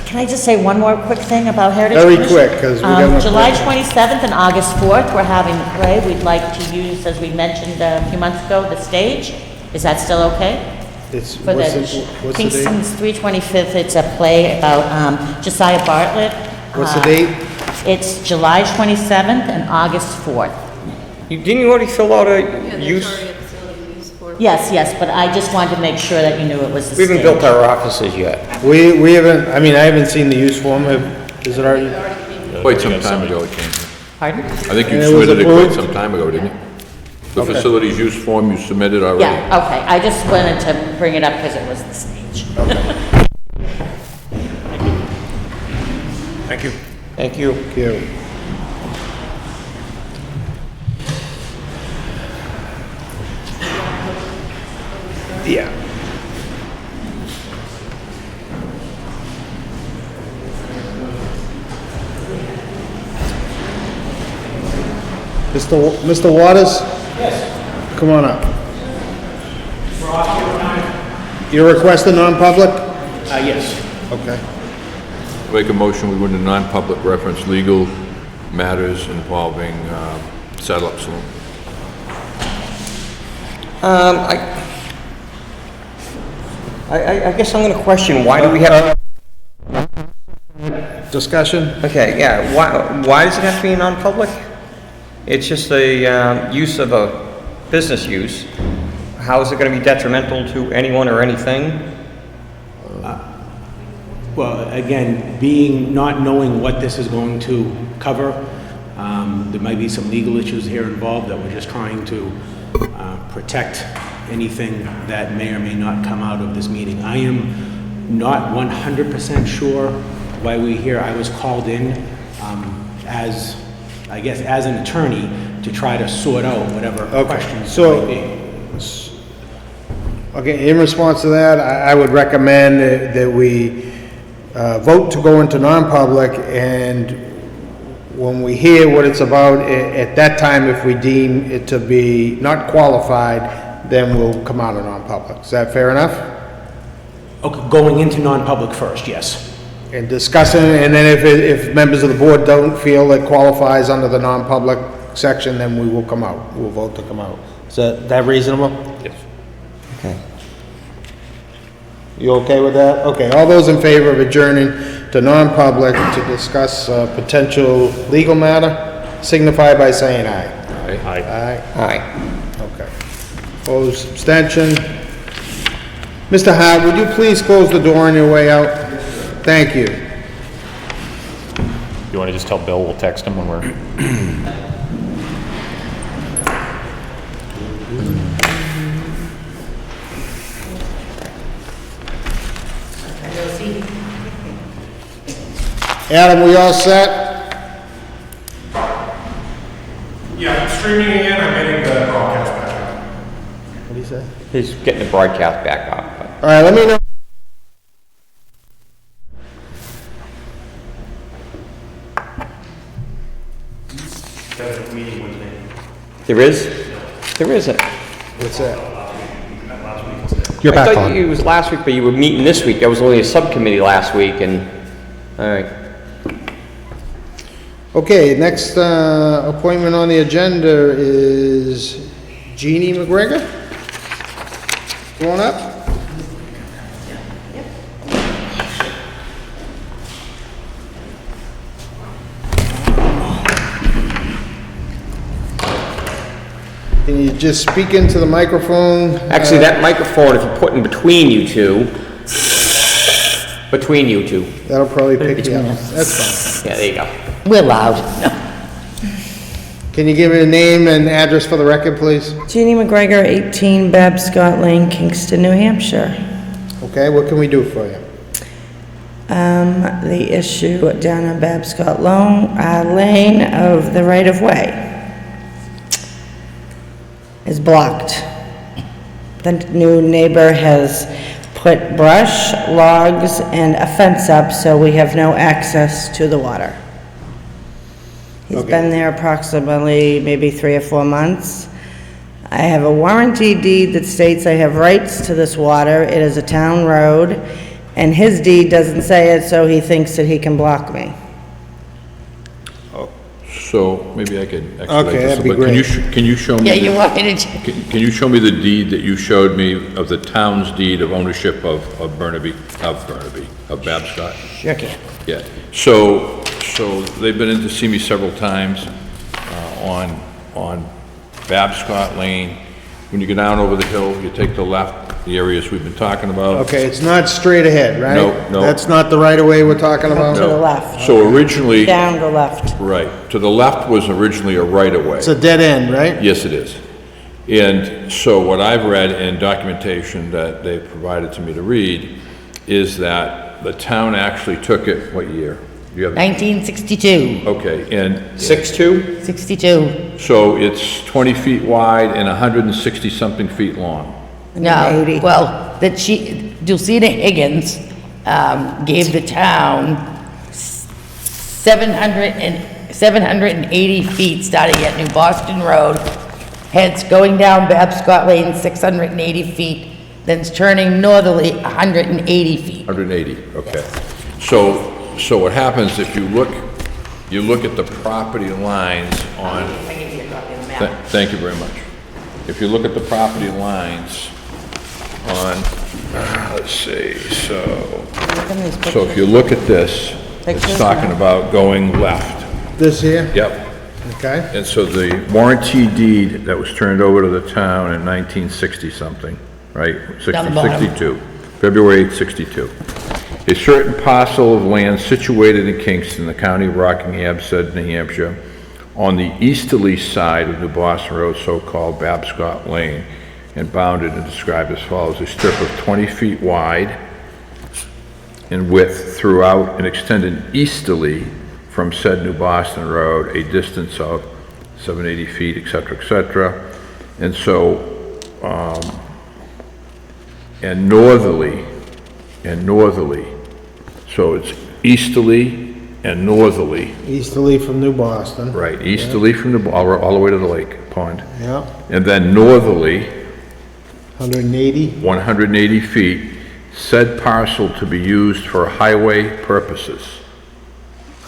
Can I just say one more quick thing about Heritage Very Commission? quick, 'cause we got enough July time. 27th and August 4th, we're having a play. We'd like to use, as we mentioned a few months ago, the stage. Is that still okay? It's, For what's the the date? Kingston's 325th, it's a play about Josiah Bartlett. What's the date? It's July 27th and August 4th. Didn't you already fill out a use? Yes, but I just wanted to make sure that you knew it was the We stage. haven't built our offices yet. We haven't, I haven't seen the use form. Is it already? Quite some time ago it came. Pardon? I think you And it was submitted it quite approved? some time ago, didn't you? The facilities use form you submitted already? Yeah, okay, I just wanted to bring it up because it was the stage. Thank you. Thank you. Thank you. Yeah. Mr. Waters? Yes. Come on up. You request a non-public? Yes. Okay. Make a motion, we go into non-public reference legal matters involving Saddle Up Saloon. I guess I'm gonna question, why do we have, Discussion? okay, yeah, why does it have to be non-public? It's just a, use of a business use. How is it gonna be detrimental to anyone or anything? Well, again, not knowing what this is going to cover, there might be some legal issues here involved that we're just trying to protect anything that may or may not come out of this meeting. I am not 100% sure why we're here. I was called in as an attorney to try to sort out whatever questions there might be. Okay, in response to that, I would recommend that we vote to go into non-public, and when we hear what it's about, at that time, if we deem it to be not qualified, then we'll come out of non-public. Is that fair enough? Okay, going into non-public first, yes. And discussing, and then if members of the board don't feel it qualifies under the non-public section, then we will come out. We'll vote to come out. Is that reasonable? Yes. Okay. You okay with that? Okay, all those in favor of adjourning to non-public to discuss potential legal matter, signify by saying aye. Aye. Aye. Aye. Okay. Opposed, abstention. Mr. Hart, would you please close the door on your way out? Thank you. You want to just tell Bill we'll text him when we're... Adam, we all set? Yeah, streaming again, I'm getting the broadcast back. What do you say? He's getting the broadcast back up. All right, let me know. There is? There isn't. What's that? I thought it was last week, but you were meeting this week. There was only a subcommittee last week, and, all right. Okay, next appointment on the agenda is Jeannie McGregor. Come on up. Can you just speak into the microphone? Actually, that microphone, if you put in between you two, That'll probably pick you up. That's fine. Yeah, there you go. We're loud. Can you give me a name and address for the record, please? Jeannie McGregor, 18 Babscott Lane, Kingston, New Hampshire. Okay, what can we do for you? The issue down on Babscott Lane of the right-of-way is blocked. The new neighbor has put brush, logs, and a fence up, so we have no access to the water. He's been there approximately maybe 3 or 4 months. I have a warranty deed that states I have rights to this water. It is a town road, and his deed doesn't say it, so he thinks that he can block me. So maybe I could expedite Okay, this. that'd be But great. Can you show me? Yeah, you want me to... Can you show me the deed that you showed me of the town's deed of ownership of Babscott? Sure can. Yeah, so they've been in to see me several times, on Babscott Lane. When you go down over the hill, you take the left, the areas we've been talking about. Okay, it's not straight ahead, right? No. That's not the right-of-way we're talking about? To the left. So originally, Down the left. right, to the left was originally a right-of-way. It's a dead end, right? Yes, it is. And so what I've read in documentation that they've provided to me to read is that the town actually took it, what year? You have, 1962. okay, and 6'2"? 62. so it's 20 feet wide and 160-something feet long. No, 80. well, Dulcina Higgins gave the town 780 feet starting at New Boston Road, heads going down Babscott Lane 680 feet, then it's turning northerly 180 feet. 180, okay. So what happens if you look at the property lines on... I give you a copy of the map. Thank you very much. If you look at the property lines on, let's see, so if you look at this, it's Pictures, talking yeah. about going left. This here? Yep. Okay. And so the warranty deed that was turned over to the town in 1960-something, right? Down the bottom. 62, February 8, 62. A certain parcel of land situated in Kingston, the county of Rockingham, said New Hampshire, on the easterly side of New Boston Road, so-called Babscott Lane, and bounded and described as follows: a strip of 20 feet wide in width throughout and extended easterly from said New Boston Road, a distance of 780 feet, et cetera, and so, and northerly, so it's easterly and northerly. Easterly from New Boston. Right, easterly from the, all the way to the lake pond. Yeah, And then northerly, 180. 180 feet, said parcel to be used for highway purposes,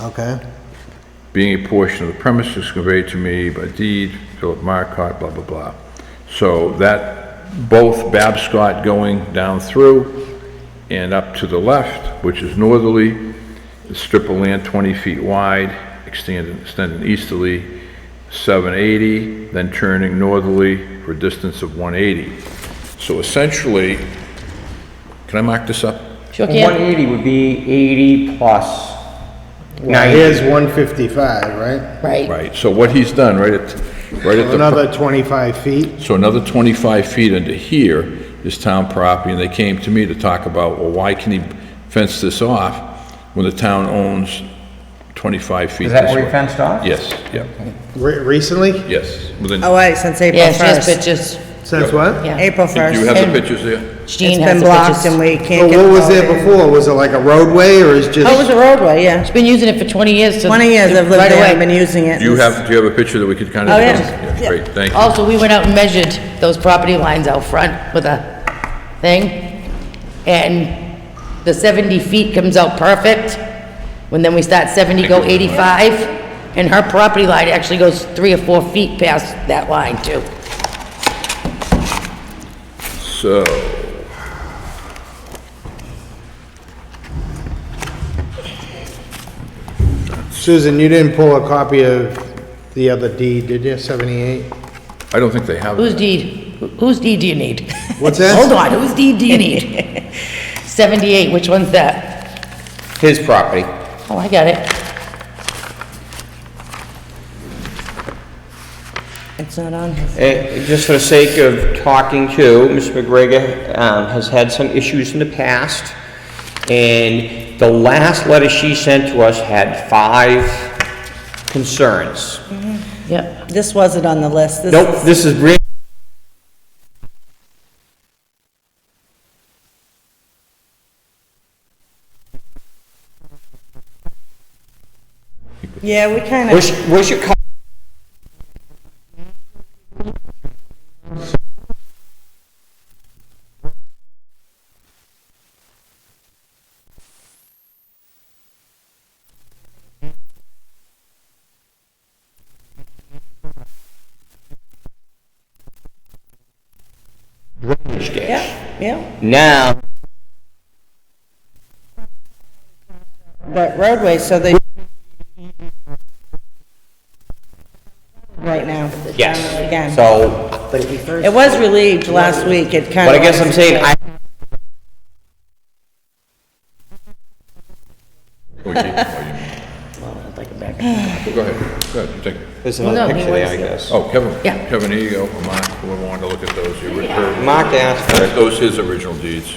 Okay. being a portion of the premises conveyed to me by deed, Philip Marcotte, blah, blah, blah. So that, both Babscott going down through and up to the left, which is northerly, a strip of land 20 feet wide, extending easterly, 780, then turning northerly for a distance of 180. So essentially, can I mark this up? Sure can. 180 would be 80 plus Now 90. here's 155, right? Right. Right, so what he's done, right at the... Another 25 feet. So another 25 feet into here is town property, and they came to me to talk about, well, why can he fence this off when the town owns 25 feet Is this that where way? you fenced off? Yes, yep, Recently? yes. Within, Oh, wait, since April Yeah, she has 1st. pictures. Since what? Yeah. April do you 1st. have the pictures there? It's Jean has been the blocked pictures. and we So can't get. what was it there before? Was it like a roadway or is just? Oh, it was a roadway, yeah. She's been using it for 20 years. 20 years I've lived right there, away. I've been using it. Do you have a picture that we could kind of... Oh, yeah. Yeah. Great, thank you. Also, we went out and measured those property lines out front with a thing, and the 70 feet comes out perfect. When then we start 70, go 85, and her property line actually goes 3 or 4 feet past that line too. So, Susan, you didn't pull a copy of the other deed, did you? 78? I don't think they have Whose that. deed? Whose deed do you need? What's that? Hold on, whose deed do you need? 78, which one's that? His property. Oh, I got it. It's not on his. Just for the sake of talking to, Mr. McGregor has had some issues in the past, and the last letter she sent to us had 5 concerns. Yep. This wasn't on the list. This Nope, is- this is brand. Yeah, we kind of. Where's your copy? Drainage ditch. Yeah, Now, but roadway, so they. Right now. yes, Again. so, It was relieved last week, it kind of. but I guess I'm saying, Oh, you- oh, you- Go ahead, you take it. there's Well, another no, he picture there, wants I it. guess. Oh, Kevin. Yeah. Kevin, here you go, or Mark, whoever wanted to look at those. Mark asked for it. Those his original deeds.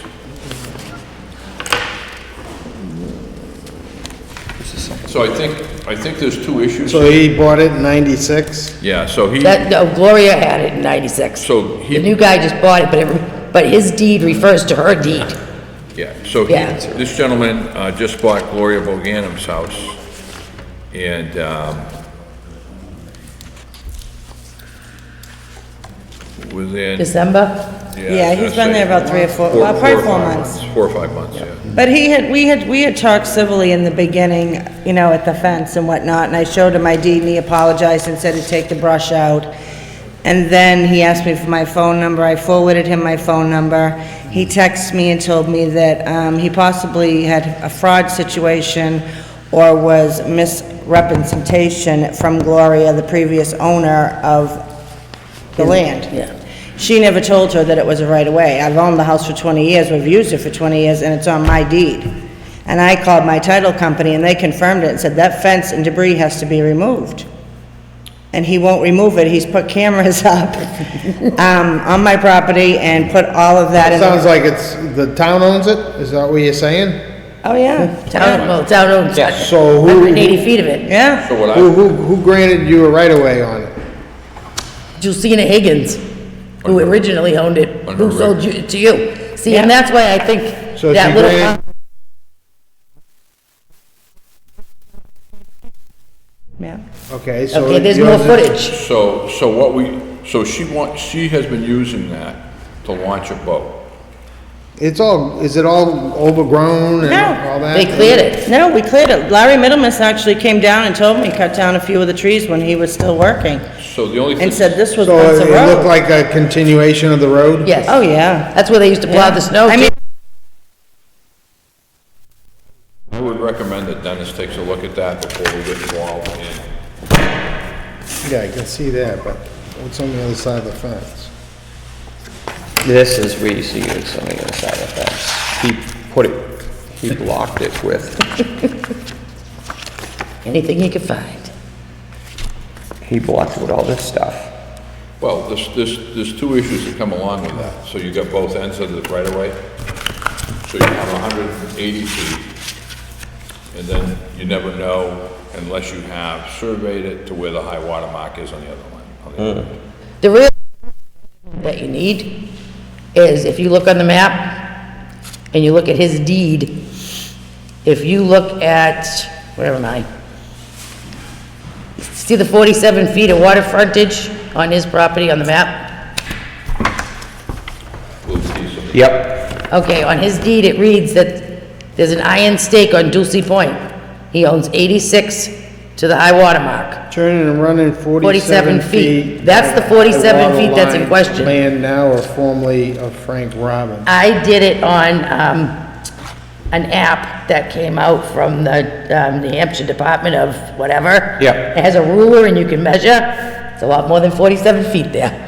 So I think there's 2 issues. So he bought it in 96? Yeah, so he, That, no, Gloria had it in 96. so he... The new guy just bought it, but his deed refers to her deed. Yeah, so Yeah. this gentleman just bought Gloria Boganum's house, and within. December? Yeah, he's been there about 3 or 4, Four- well, probably four or 4 five months. 4 or 5 months, yeah. But we had talked civilly in the beginning, you know, at the fence and whatnot, and I showed him my deed, and he apologized and said to take the brush out. And then he asked me for my phone number, I forwarded him my phone number. He texted me and told me that, he possibly had a fraud situation or was misrepresentation from Gloria, the previous owner of the land. Yeah. She never told her that it was a right-of-way. I've owned the house for 20 years, we've used it for 20 years, and it's on my deed. And I called my title company, and they confirmed it and said that fence and debris has to be removed. And he won't remove it, he's put cameras up, on my property and put all of that It in. sounds like it's, the town owns it? Is that what you're saying? Oh, yeah. Town owns So who, 180 feet of it. Yeah. So what who granted you a right-of-way on it? Justina Higgins, who originally owned it, who sold you, to you. See, and that's why I think So that she little... granted- Yeah. Okay, so. Okay, there's more yours is- footage. So she has been using that to launch a boat. It's all, is it all overgrown and all that? They cleared it. No, we cleared it. Larry Middlemas actually came down and told me, cut down a few of the trees when he was still working, So the only thing. and said this was So once a it looked road. like a continuation of the road? Yes. Oh, yeah. That's where they used to plow the snow. I mean, I would recommend that Dennis takes a look at that before we get involved in. Yeah, I can see that, but what's on the other side of the fence? This is where you see it's on the other side of the fence. He blocked it with, Anything he could find. he blocked it with all this stuff. Well, there's two issues that come along with that. So you got both ends of the right of way. So you have 180 feet. And then you never know unless you have surveyed it to where the high water mark is on the other one. on the other end. The real that you need is if you look on the map and you look at his deed, if you look at, where am I? See the 47 feet of water frontage on his property on the map? We'll see some. Yep. Okay, on his deed, it reads that there's an iron stake on Dulcie Point. He owns 86 to the high water mark. Turning and running 47 feet. That's the 47 feet that's in question. Land now or formerly of Frank Robbins. I did it on, an app that came out from the, New Hampshire Department of whatever. Yeah. It has a ruler and you can measure. It's a lot more than 47 feet there.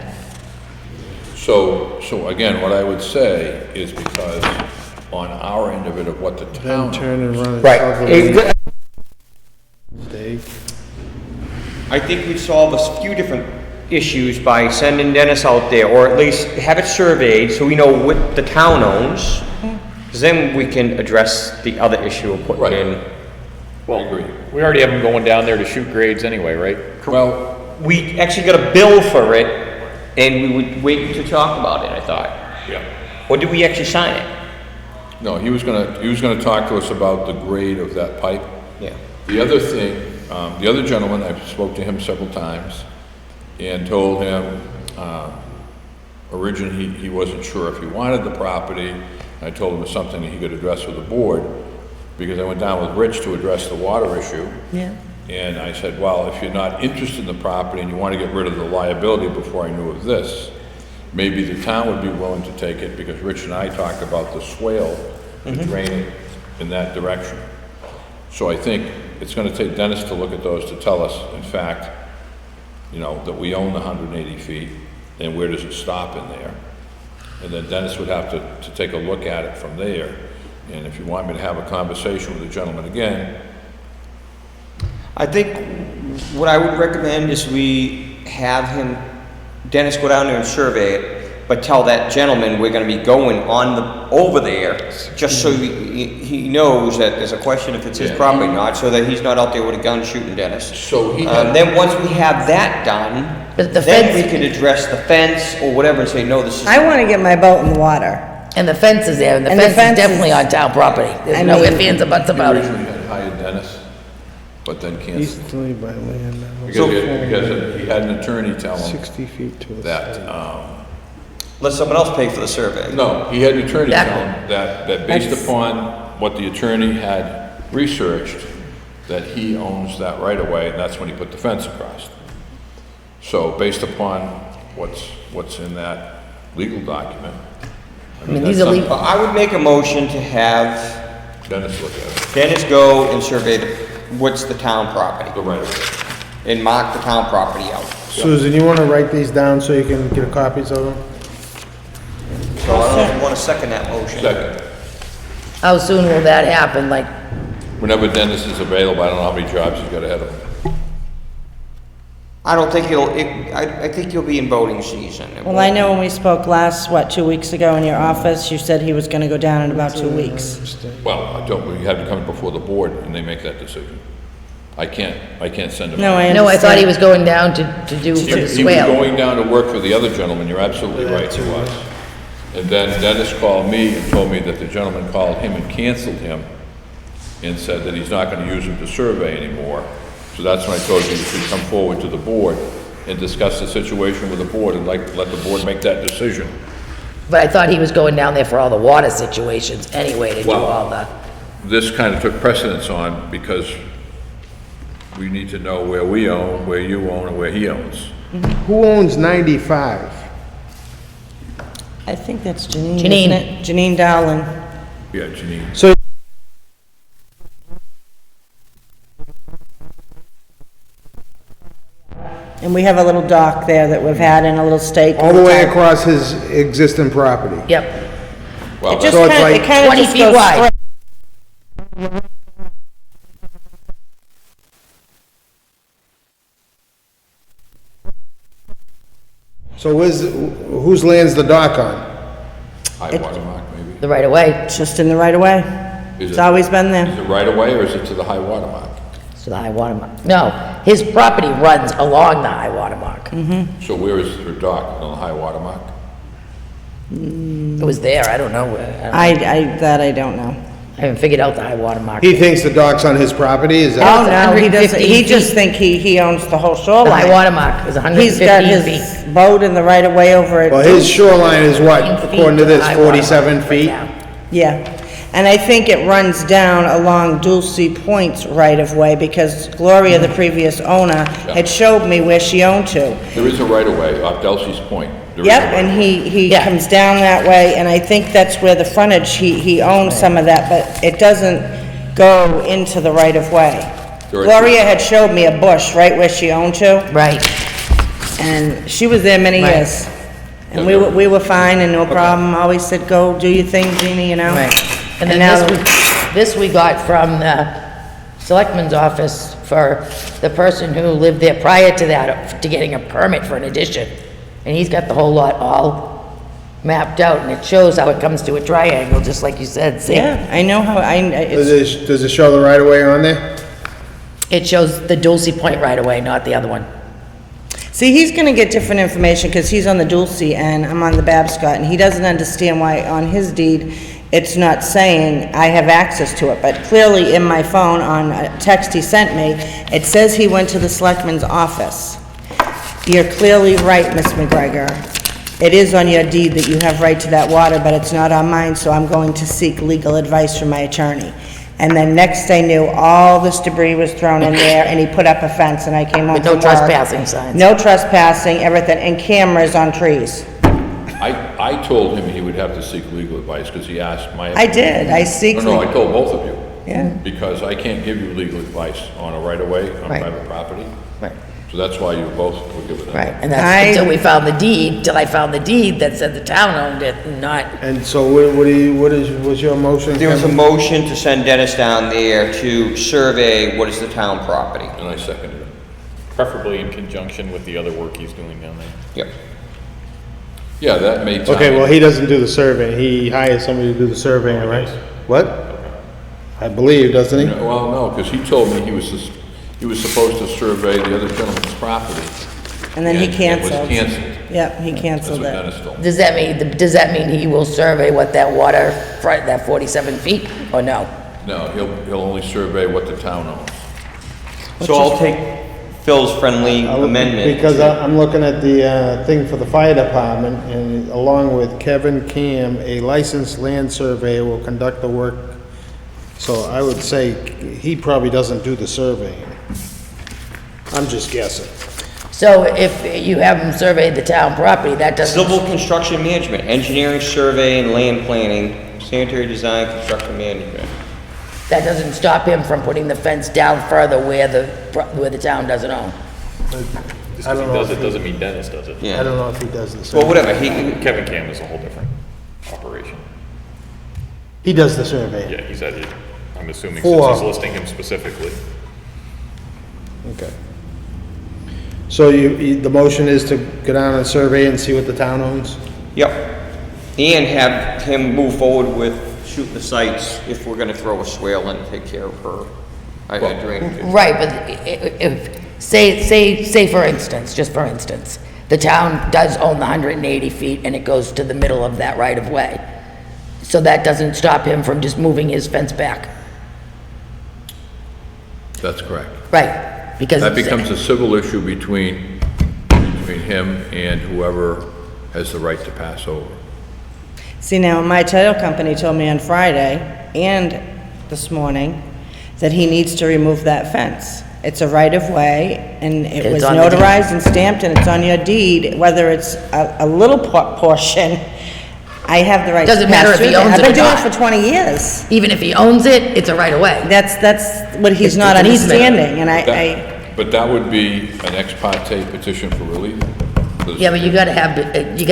So again, what I would say is because on our end of it, of what the Then town. turn and run. Right. southerly. Stake. I think we'd solve a few different issues by sending Dennis out there, or at least have it surveyed so we know what the town owns. Because then we can address the other issue of putting Right. in. I agree. We already have them going down there to shoot grades anyway, right? Well, We actually got a bill for it, and we would wait to talk about it, I thought. yeah. Or did we actually sign it? No, he was gonna talk to us about the grade of that pipe. Yeah. The other thing, the other gentleman, I spoke to him several times and told him, originally he wasn't sure if he wanted the property. I told him it's something he could address with the board, because I went down with Rich to address the water issue. Yeah. And I said, well, if you're not interested in the property and you want to get rid of the liability before I knew of this, maybe the town would be willing to take it, because Rich and I talked about the swale draining in that direction. So I think it's gonna take Dennis to look at those to tell us, in fact, you know, that we own the 180 feet, and where does it stop in there? And then Dennis would have to take a look at it from there. And if you want me to have a conversation with the gentleman again, I think what I would recommend is we have him, Dennis, go down there and survey it, but tell that gentleman we're gonna be going over there, just so he knows that there's a question if it's his Yeah. property or not, so that he's not out there with a gun shooting Dennis. so he Then once we have that done, But the then we fence, can address the fence or whatever and say, no, this is. I wanna get my boat in the water. and the fence is there, and the And the fence fence is definitely is- on town property. There's I no mean- ifs, ands, or buts he about it. originally had hired Dennis, but then canceled. Easterly by land now. Because he had an attorney tell him 60 feet to the that, side. let someone else pay for the survey. No, he had an attorney tell Exactly. him that based upon what the attorney had researched, that he owns that right of way, and that's when he put the fence across. So based upon what's in that legal document, I mean, these are that's legal. I would make a motion to have something Dennis look at it, Dennis go and survey what's the town property, the right of way. and mark the town property out. Susan, you wanna write these down so you can get copies of them? So I don't know if you want to second that motion. Second, How soon will that happen? Like, whenever Dennis is available, I don't know how many jobs he's got ahead of him. I don't think I think you'll be in voting season. Well, I know when we spoke last, 2 weeks ago in your office, you said he was gonna go down in about 2 weeks. Well, I don't, you have to come before the board and they make that decision. I can't send him. No, I no, I thought he understand. was going down to do for the He was swale. going down to work for the other gentleman, you're absolutely right, he was. And then Dennis called me and told me that the gentleman called him and canceled him and said that he's not gonna use him to survey anymore. So that's when I told you should come forward to the board and discuss the situation with the board and let the board make that decision. But I thought he was going down there for all the water situations anyway, to do Well- all the, This kind of took precedence on because we need to know where we own, where you own, and where he owns. Who owns 95? I think that's Janine, Janine. isn't it? Janine Dowling. Yeah, Janine. So, And we have a little dock there that we've had and a little stake. all the way across his existing property? yep, Well, It just So it's kinda, like it kinda 20 just feet goes wide. straight. So whose land's the dock on? high water mark, maybe. the right of way, It's just in the right of way. Is It's it- always been Is there. it right away or is it to the high water mark? to the high water mark. No, his property runs along the high water mark. So where is her dock, on the high water mark? It was there, I don't know, That I don't know. I haven't figured out the high water mark. He thinks the dock's on his property, is Oh, that? no, he doesn't, 115 he just feet. think he owns the whole The shoreline. high water mark is He's got 115 his feet. boat in the right of way over at. Well, his shoreline is what, 15 feet according to the this, high water mark 47 right feet? now. Yeah, and I think it runs down along Dulcie Point's right-of-way, because Gloria, the previous owner, had showed me where she owned to. There is a right of way off Delsey's Point. There is a Yep, right and of way. he Yeah. comes down that way, and I think that's where the frontage, he owns some of that, but it doesn't go into the right-of-way. There are Gloria had showed me a bush right where she owned to, Right, and she was there many Right. years. And we were fine and no problem, always said, go do your thing, Jeannie, you know? right. And then now- this we got from the selectman's office for the person who lived there prior to that, to getting a permit for an addition. And he's got the whole lot all mapped out, and it shows how it comes to a triangle, just like you said, see? Yeah, I know how, Does it show the right of way on there? It shows the Dulcie Point right away, not the other one. see, he's gonna get different information, because he's on the Dulcie and I'm on the Babscott, and he doesn't understand why on his deed, it's not saying I have access to it, but clearly in my phone, on a text he sent me, it says he went to the selectman's office. You're clearly right, Miss McGregor. It is on your deed that you have right to that water, but it's not on mine, so I'm going to seek legal advice from my attorney. And then next I knew, all this debris was thrown in there, and he put up a fence, and I came home With from no work. trespassing signs. No trespassing, everything, and cameras on trees. I told him he would have to seek legal advice because he asked my. I did, I seek. No, I told both of you. Yeah. Because I can't give you legal advice on a right of way, on Right. private property. Right. So that's why you both were given that. Right, and that's until we found the deed, till I found the deed that said the town owned it, and not, And so what's your motion? There was a Kevin? motion to send Dennis down there to survey what is the town property. And I seconded it. Preferably in conjunction with the other work he's doing down there. Yep. Yeah, that made time. Okay, well, he doesn't do the survey, he hires somebody to do the surveying, right? What? I believe, doesn't he? Well, no, because he told me he was supposed to survey the other gentleman's property. And then he It was canceled. canceled. Yep, he That's canceled what it. Dennis told me. does that mean he will survey what that water, front, that 47 feet, or no? No, he'll only survey what the town owns. So I'll take Phil's friendly amendment. Because I'm looking at the thing for the fire department, and along with Kevin Cam, a licensed land surveyor will conduct the work. So I would say he probably doesn't do the surveying. I'm just guessing. So if you have him survey the town property, that doesn't... Civil construction management, engineering, survey, and land planning, sanitary design, construction management. That doesn't stop him from putting the fence down further where the town doesn't own. Just because he does it doesn't mean Dennis does it. Yeah. I don't know if he does the Well, survey. whatever, Kevin Cam is a whole different operation. He does the survey. Yeah, he said it. I'm assuming For- since he's listing him specifically. Okay. So the motion is to go down and survey and see what the town owns? Yep. And have him move forward with shooting the sites if we're gonna throw a swale in and take care of her drainage. Right, but say for instance, just for instance, the town does own the 180 feet and it goes to the middle of that right of way. So that doesn't stop him from just moving his fence back. That's correct. Right, because... That becomes a civil issue between him and whoever has the right to pass over. See, now, my title company told me on Friday and this morning that he needs to remove that fence. It's a right-of-way, and it was It's on the deed. notarized and stamped, and it's on your deed, whether it's a little portion, I have the right to Doesn't matter pass if he through owns there. it I've been or doing it not. for 20 years. Even if he owns it, it's a right of way. That's what he's It's not an easement. understanding, and But that would be an ex parte petition for relief. Yeah, but you gotta have, you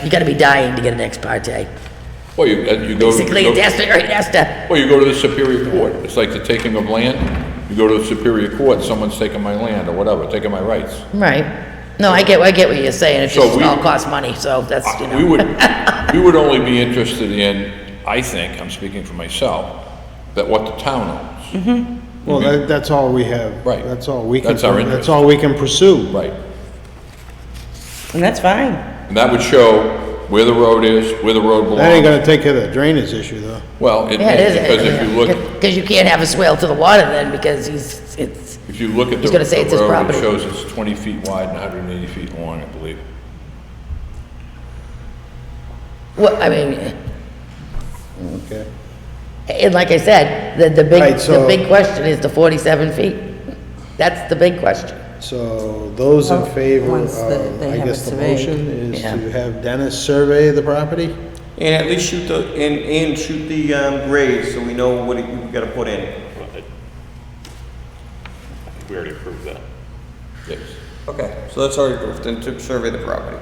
gotta be dying to get an ex parte. Well, you go. Basically, it has to, Well, you go to the Superior Court. It's like the taking of land. You go to the Superior Court, someone's taking my land or whatever, taking my rights. right. No, I get what you're saying, it's So just we- all costs money, so that's, you know. We would only be interested in, I think, I'm speaking for myself, that what the town owns. Well, that's all we have. Right. That's all we can, That's our that's interest. all we can pursue. Right. and that's fine. And that would show where the road is, where the road belongs. That ain't gonna take care of the drainage issue, though. Well, Yeah, it is. because if you look, Because you can't have a swale to the water then, because it's, if you look at He's the gonna say it's his road, it property. shows it's 20 feet wide and 180 feet long, I believe. well, I mean, Okay. and like I said, the Right, so- big question is the 47 feet. That's the big question. So those in favor Once they of, I have guess it the surveyed. motion is Yeah. to have Dennis survey the property? And at least shoot and shoot the grades so we know what we gotta put in. We already approved that. Yes. Okay, so that's already approved, then to survey the property.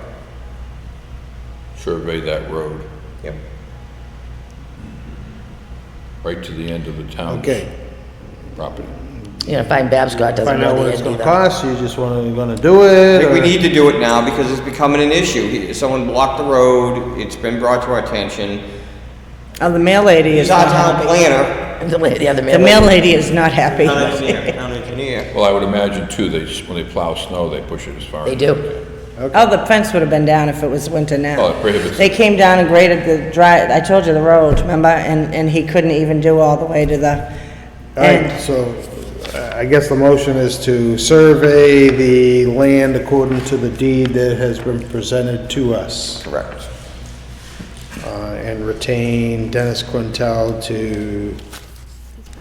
Survey that road, Yep. right to the end of the town Okay. property. You know, Fine Babscott doesn't Find out know what the it's end gonna either. cost, you just gonna do I it? think we or- need to do it now because it's becoming an issue. Someone blocked the road, it's been brought to our attention. Oh, the mail lady is He's our not town happy. planner, The other The mail lady is not happy. town engineer. Well, I would imagine too, when they plow snow, they push it as far as. They do. Oh, the fence would have been down if it was winter now. Oh, it prohibits They it. came down and graded the I told you the road, remember? And he couldn't even do all the way to the All end. right, so I guess the motion is to survey the land according to the deed that has been presented to us. Correct. And retain Dennis Quintel to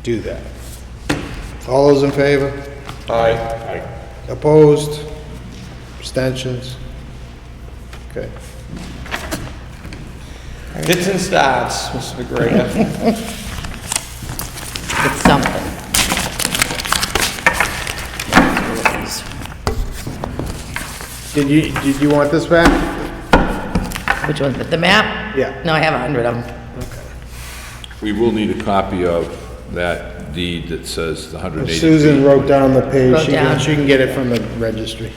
do that. All those in favor? Aye. Opposed? Abstentions? Okay. Fits and starts, Mr. McGregor. It's something. Did you want this back? Which one, the map? Yeah. No, I have 100 of them. We will need a copy of that deed that says the 180 feet. Susan wrote down the page, Wrote down. she can get it from the registry.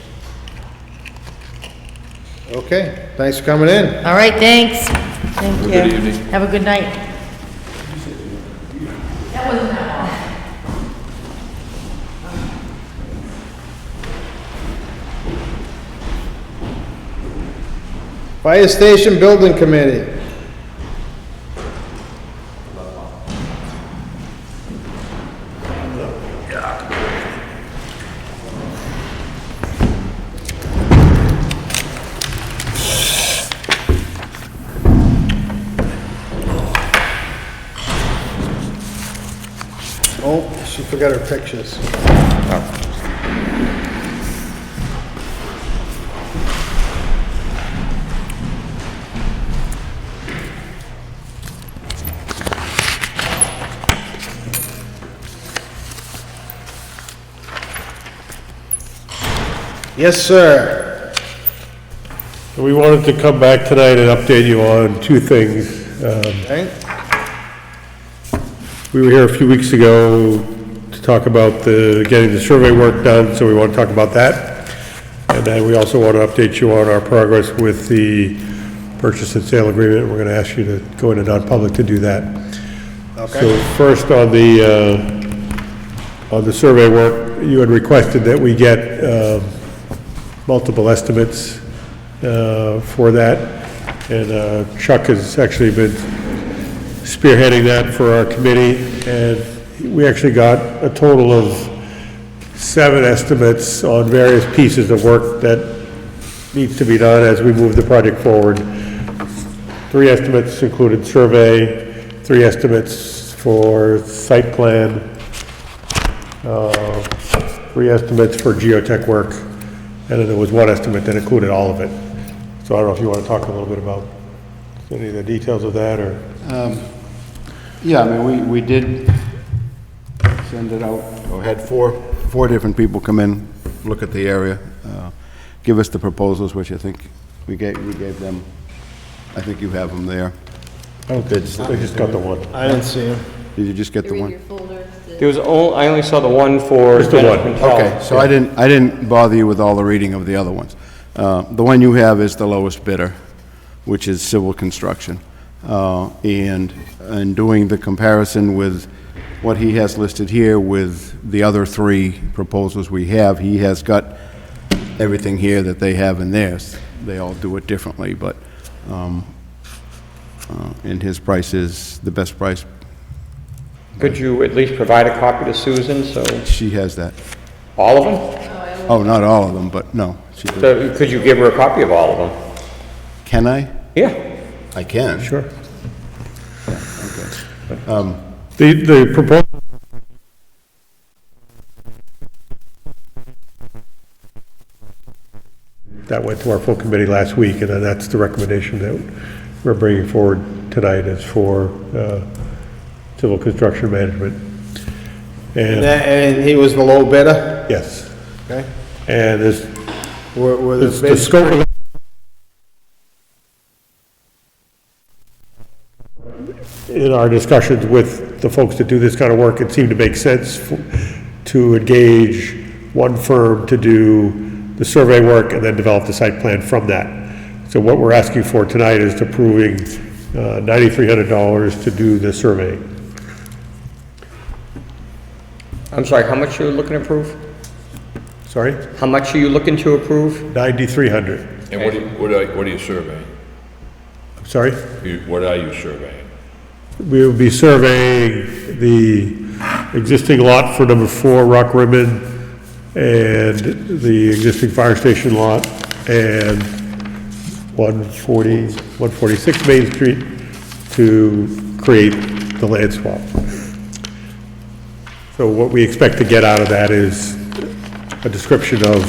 Okay, thanks for coming in. All right, thanks. Thank you. Good evening. Have a good night. That wasn't that long. Fire Station Building Committee. forgot her pictures. Yes, sir. We wanted to come back tonight and update you on two things. Okay. We were here a few weeks ago to talk about getting the survey work done, so we want to talk about that. And then we also want to update you on our progress with the purchase and sale agreement. We're going to ask you to go into non-public to do that. Okay. So first on the survey work, you had requested that we get multiple estimates for that. And Chuck has actually been spearheading that for our committee, and we actually got a total of 7 estimates on various pieces of work that needs to be done as we move the project forward. 3 estimates included survey, 3 estimates for site plan, 3 estimates for geotech work, and then there was 1 estimate that included all of it. So I don't know if you want to talk a little bit about any of the details of that, or? Yeah, I mean, we did send it out, or had four different people come in, look at the area, give us the proposals, which I think we gave them. I think you have them there. I just got the one. I didn't see him. Did you just get the one? There was I only saw the one for. Just the one. Okay, so I didn't bother you with all the reading of the other ones. The one you have is the lowest bidder, which is civil construction. And doing the comparison with what he has listed here with the other 3 proposals we have, he has got everything here that they have in theirs. They all do it differently, but, and his price is the best price. Could you at least provide a copy to Susan, so? She has that. All of them? Oh, not all of them, but no. She does. So could you give her a copy of all of them? Can I? Yeah. I can. Sure. Okay. The proposal that went to our full committee last week, and then that's the recommendation that we're bringing forward tonight is for civil construction management. And he was the low bidder? Yes. Okay. And there's Were the scope of in our discussions with the folks that do this kind of work, it seemed to make sense to engage one firm to do the survey work and then develop the site plan from that. So what we're asking for tonight is approving $9,300 to do the survey. I'm sorry, how much are you looking to approve? Sorry? How much are you looking to approve? $9,300. And what are you surveying? Sorry? What are you surveying? We will be surveying the existing lot for number 4 Rock Ribbon and the existing fire station lot and 146 Main Street to create the land swap. So what we expect to get out of that is a description of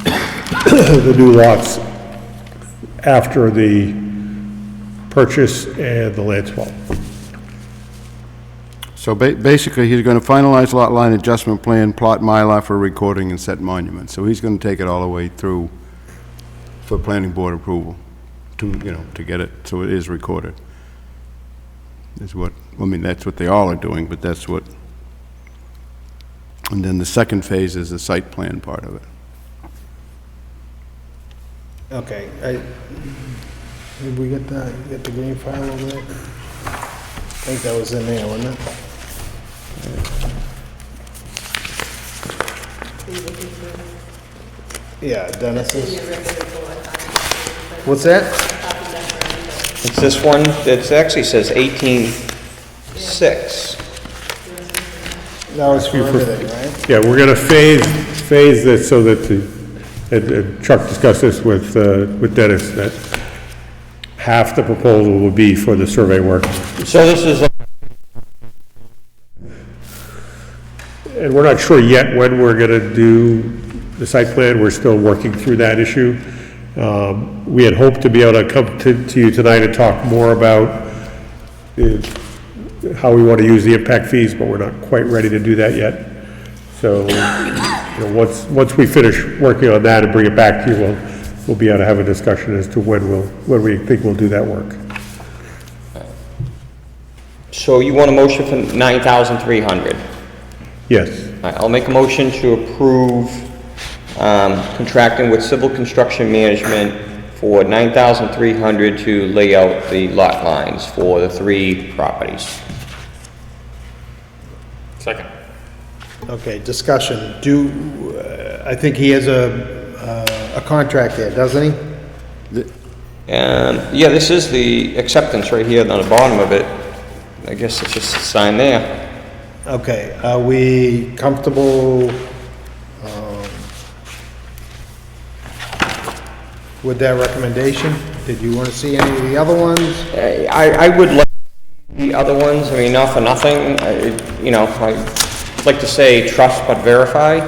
the new lots after the purchase and the land swap. So basically, he's going to finalize lot line adjustment plan, plot Mylar for recording and set monument. So he's going to take it all the way through for planning board approval to get it, so it is recorded. Is what, I mean, that's what they all are doing, but that's what, and then the second phase is the site plan part of it. Okay, did we get the green file over there? I think that was in there, wasn't it? Yeah, Dennis's. What's that? It's this one, it actually says 18.6. That was for everything, right? Yeah, we're gonna phase this so that and Chuck discussed this with Dennis, that half the proposal will be for the survey work. So this is, and we're not sure yet when we're gonna do the site plan, we're still working through that issue. We had hoped to be able to come to you tonight and talk more about how we want to use the impact fees, but we're not quite ready to do that yet. So, once we finish working on that and bring it back to you, we'll be able to have a discussion as to when we think we'll do that work. So you want a motion for 9,300? Yes. All right, I'll make a motion to approve contracting with Civil Construction Management for 9,300 to lay out the lot lines for the 3 properties. Second. Okay, discussion. I think he has a contract there, doesn't he? And, yeah, this is the acceptance right here on the bottom of it. I guess it's just a sign there. Okay, are we comfortable with that recommendation? Did you want to see any of the other ones? I would like the other ones, I mean, not for nothing, I'd like to say trust but verify.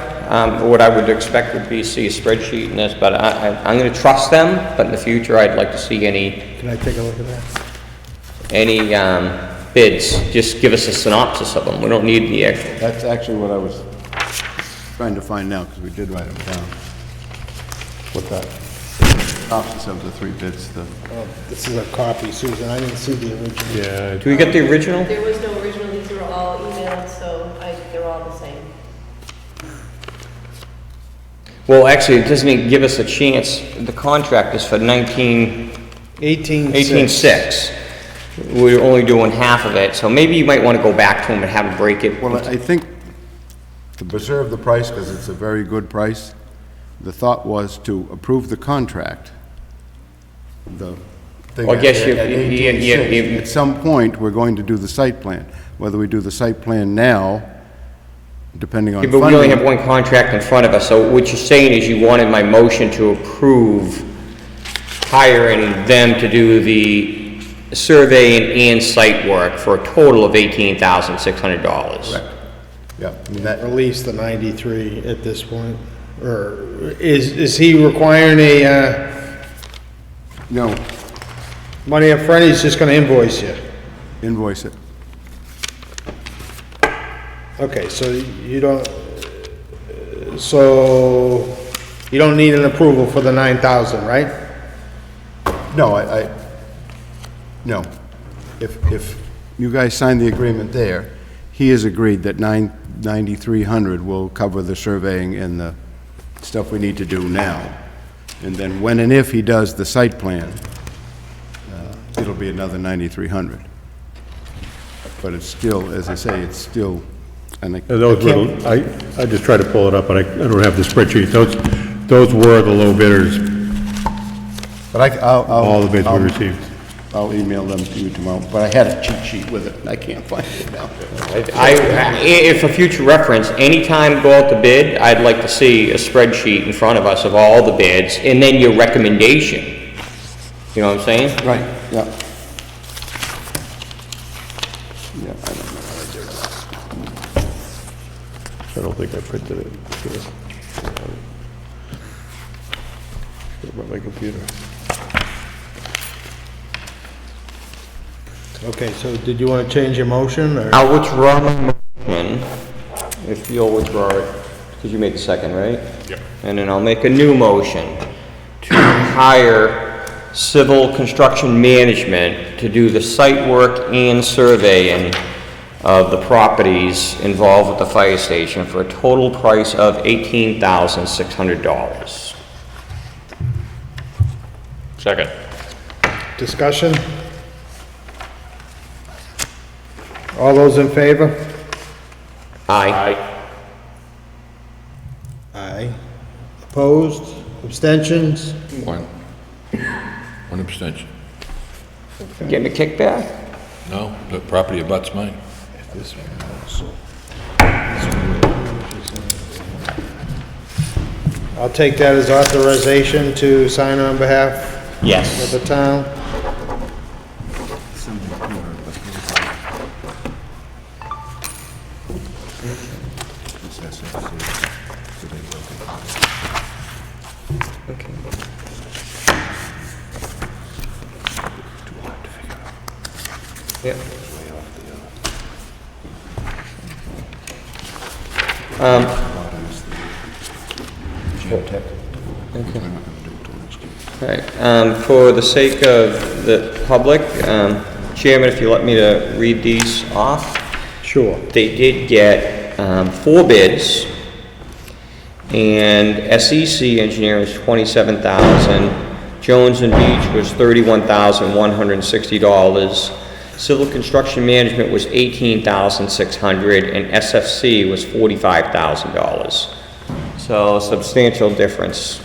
What I would expect would be see a spreadsheet in this, but I'm gonna trust them, but in the future, I'd like to see any Can I take a look at that? bids. Just give us a synopsis of them. We don't need the actual. That's actually what I was trying to find now, because we did write them down. What's that? Synopsis of the 3 bids, Oh, this is a copy, Susan, I didn't see the original. Yeah. Do we get the original? There was no original, these were all emailed, so they're all the same. Well, actually, it doesn't even give us a chance. The contract is for 18.6. We're only doing half of it, so maybe you might want to go back to them and have them break it. Well, I think to preserve the price, because it's a very good price, the thought was to approve the contract. The thing Well, I guess at you- 18.6. At some point, we're going to do the site plan. Whether we do the site plan now, depending on Yeah, funding. but we only have one contract in front of us, so what you're saying is you wanted my motion to approve hiring them to do the surveying and site work for a total of $18,600. Correct. Yeah, I mean, that, Release the 93 at this point, or is he requiring a, no, money up front? He's just gonna invoice you? invoice it. Okay, so you don't need an approval for the 9,000, right? No, no. If you guys sign the agreement there, he has agreed that 9,300 will cover the surveying and the stuff we need to do now. And then when and if he does the site plan, it'll be another 9,300. But it's still, as I say, it's still, and I just tried to pull it up, but I don't have the spreadsheet. Those were the low bidders, but all the bids we received. I'll email them to you tomorrow, but I had a cheat sheet with it, and I can't find it now. If for future reference, anytime go out to bid, I'd like to see a spreadsheet in front of us of all the bids, and then your recommendation. You know what I'm saying? Right, yeah. Yeah, I don't know how to do that. I don't think I printed it. About my computer. Okay, so did you want to change your motion, or? I'll withdraw my motion, if you'll withdraw it, because you made the second, right? Yep. And then I'll make a new motion to hire Civil Construction Management to do the site work and surveying of the properties involved with the fire station for a total price of $18,600. Second. Discussion? All those in favor? Aye. Aye. Opposed? Abstentions? One abstention. Getting a kickback? No, the property abuts mine. I'll take that as authorization to sign on behalf Yes. of the town. Yep. All right, for the sake of the public, Chairman, if you let me to read these off. Sure. They did get 4 bids, and SEC Engineering was $27,000, Jones and Beach was $31,160, Civil Construction Management was $18,600, and SFC was $45,000. So substantial difference.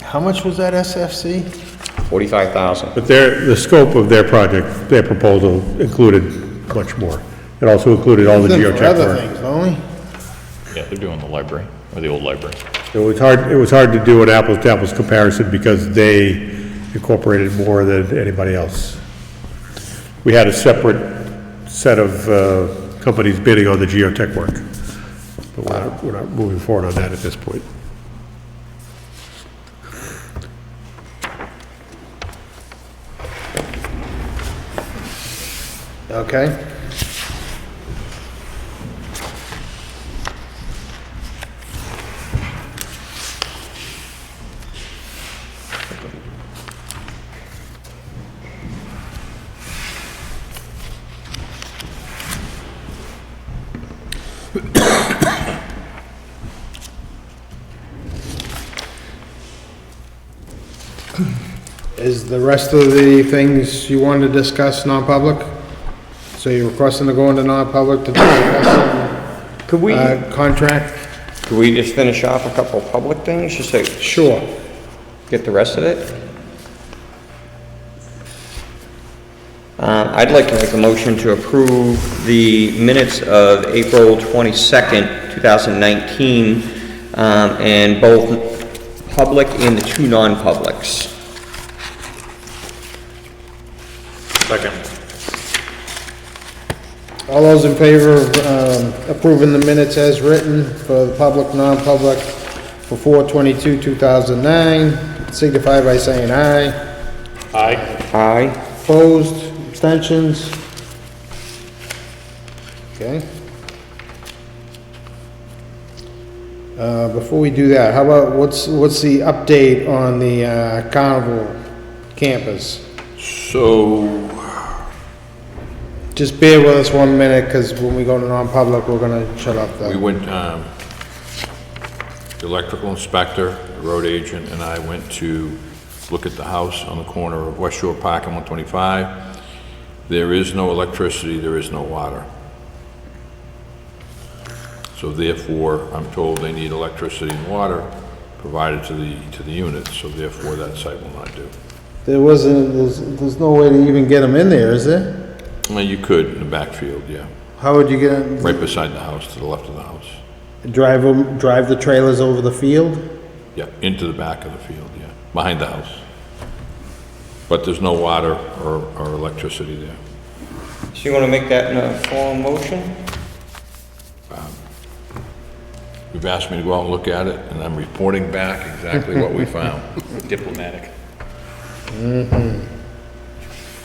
How much was that SFC? 45,000. But the scope of their project, their proposal included much more. It also included all the For geotech other work. things, don't we? Yeah, they're doing the library, or the old library. It was hard to do an apples-to-apples comparison because they incorporated more than anybody else. We had a separate set of companies bidding on the geotech work. But we're not moving forward on that at this point. Okay. Is the rest of the things you wanted to discuss non-public? So you're requesting to go into non-public to discuss Could we, contract? could we just finish off a couple of public things, just to Sure. get the rest of it? I'd like to make a motion to approve the minutes of April 22nd, 2019, and both public and the 2 non-publics. Second. All those in favor of approving the minutes as written for the public, non-public for 4/22/2009, signify by saying aye. Aye. Aye. Opposed, abstentions? Okay. Before we do that, how about, what's the update on the Carnival campus? So, Just bear with us 1 minute, because when we go to non-public, we're gonna shut up we the, went, the electrical inspector, the road agent, and I went to look at the house on the corner of West Shore Park and 125. There is no electricity, there is no water. So therefore, I'm told they need electricity and water provided to the units, so therefore that site will not do. there's no way to even get them in there, is there? Well, you could in the backfield, yeah, How would you get in? right beside the house, to the left of the house. Drive the trailers over the field? Yeah, into the back of the field, yeah, behind the house. But there's no water or electricity there. So you want to make that in a formal motion? You've asked me to go out and look at it, and I'm reporting back exactly what we found. Diplomatic.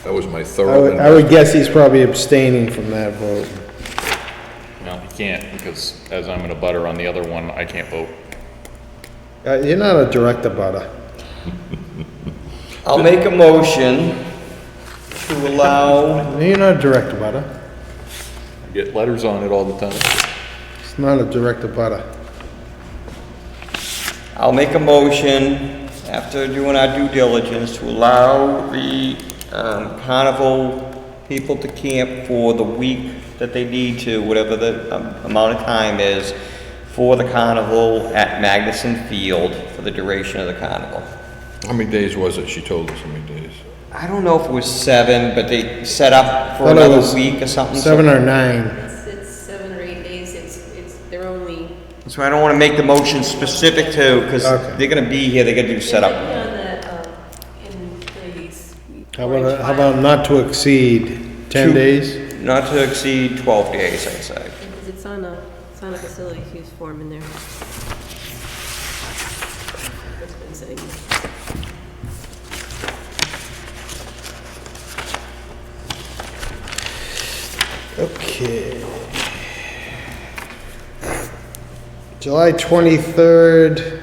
That was my thorough. I would guess he's probably abstaining from that vote. No, he can't, because as I'm in a butter on the other one, I can't vote. You're not a direct abutter. I'll make a motion to allow, You're not a direct abutter. I get letters on it all the time. It's not a direct abutter. I'll make a motion, after doing our due diligence, to allow the carnival people to camp for the week that they need to, whatever the amount of time is, for the carnival at Magnuson Field for the duration of the carnival. How many days was it? She told us how many days. I don't know if it was 7, but they set up for Thought it another was week or something. 7 or 9. It's 7 or 8 days, they're only. So I don't want to make the motion specific to, because Okay. they're going to be here, they're going to do setup. On that, in these. How about not to exceed 10 days? Not to exceed 12 days, I'd say. Because it's on a facilities use form in there. Okay. July 23rd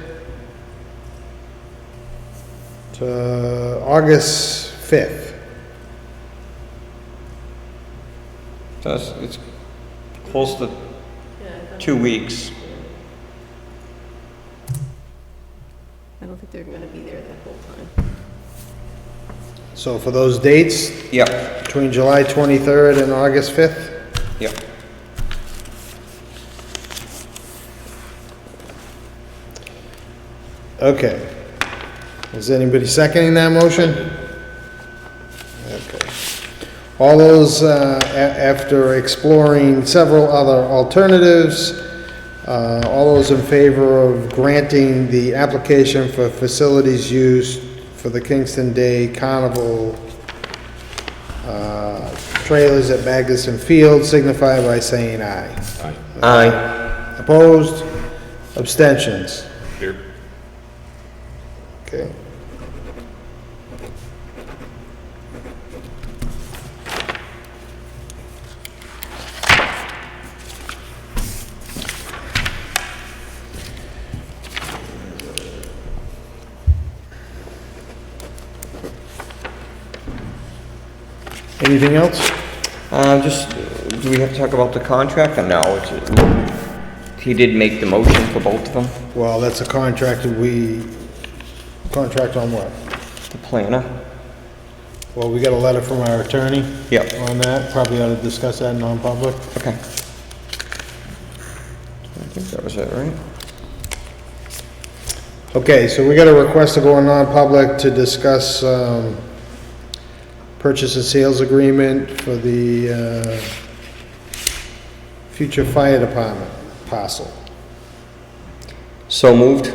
to August 5th. So it's close to 2 weeks. I don't think they're gonna be there that whole time. So for those dates, Yep, between July 23rd and August 5th? yep. Okay. Is anybody seconding that motion? Okay. All those, after exploring several other alternatives, all those in favor of granting the application for facilities used for the Kingston Day Carnival trailers at Magnuson Field signify by saying aye. Aye. Aye. Opposed? Abstentions? Here. Okay. Anything else? Just, do we have to talk about the contract or no? He did make the motion for both of them, Well, that's a contract that contract on what? the planner. Well, we got a letter from our attorney. Yep. On that, probably ought to discuss that in non-public. Okay. I think that was it, right? Okay, so we got a request to go in non-public to discuss, purchase and sales agreement for the, future fire department parcel. So moved.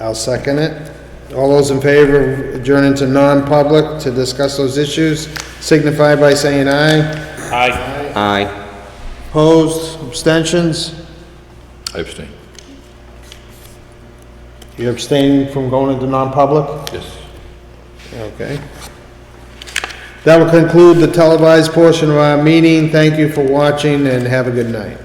I'll second it. All those in favor of adjourning to non-public to discuss those issues, signify by saying aye. Aye. Aye. Opposed, abstentions? I abstain. You abstaining from going into non-public? Yes. Okay. That will conclude the televised portion of our meeting. Thank you for watching and have a good night.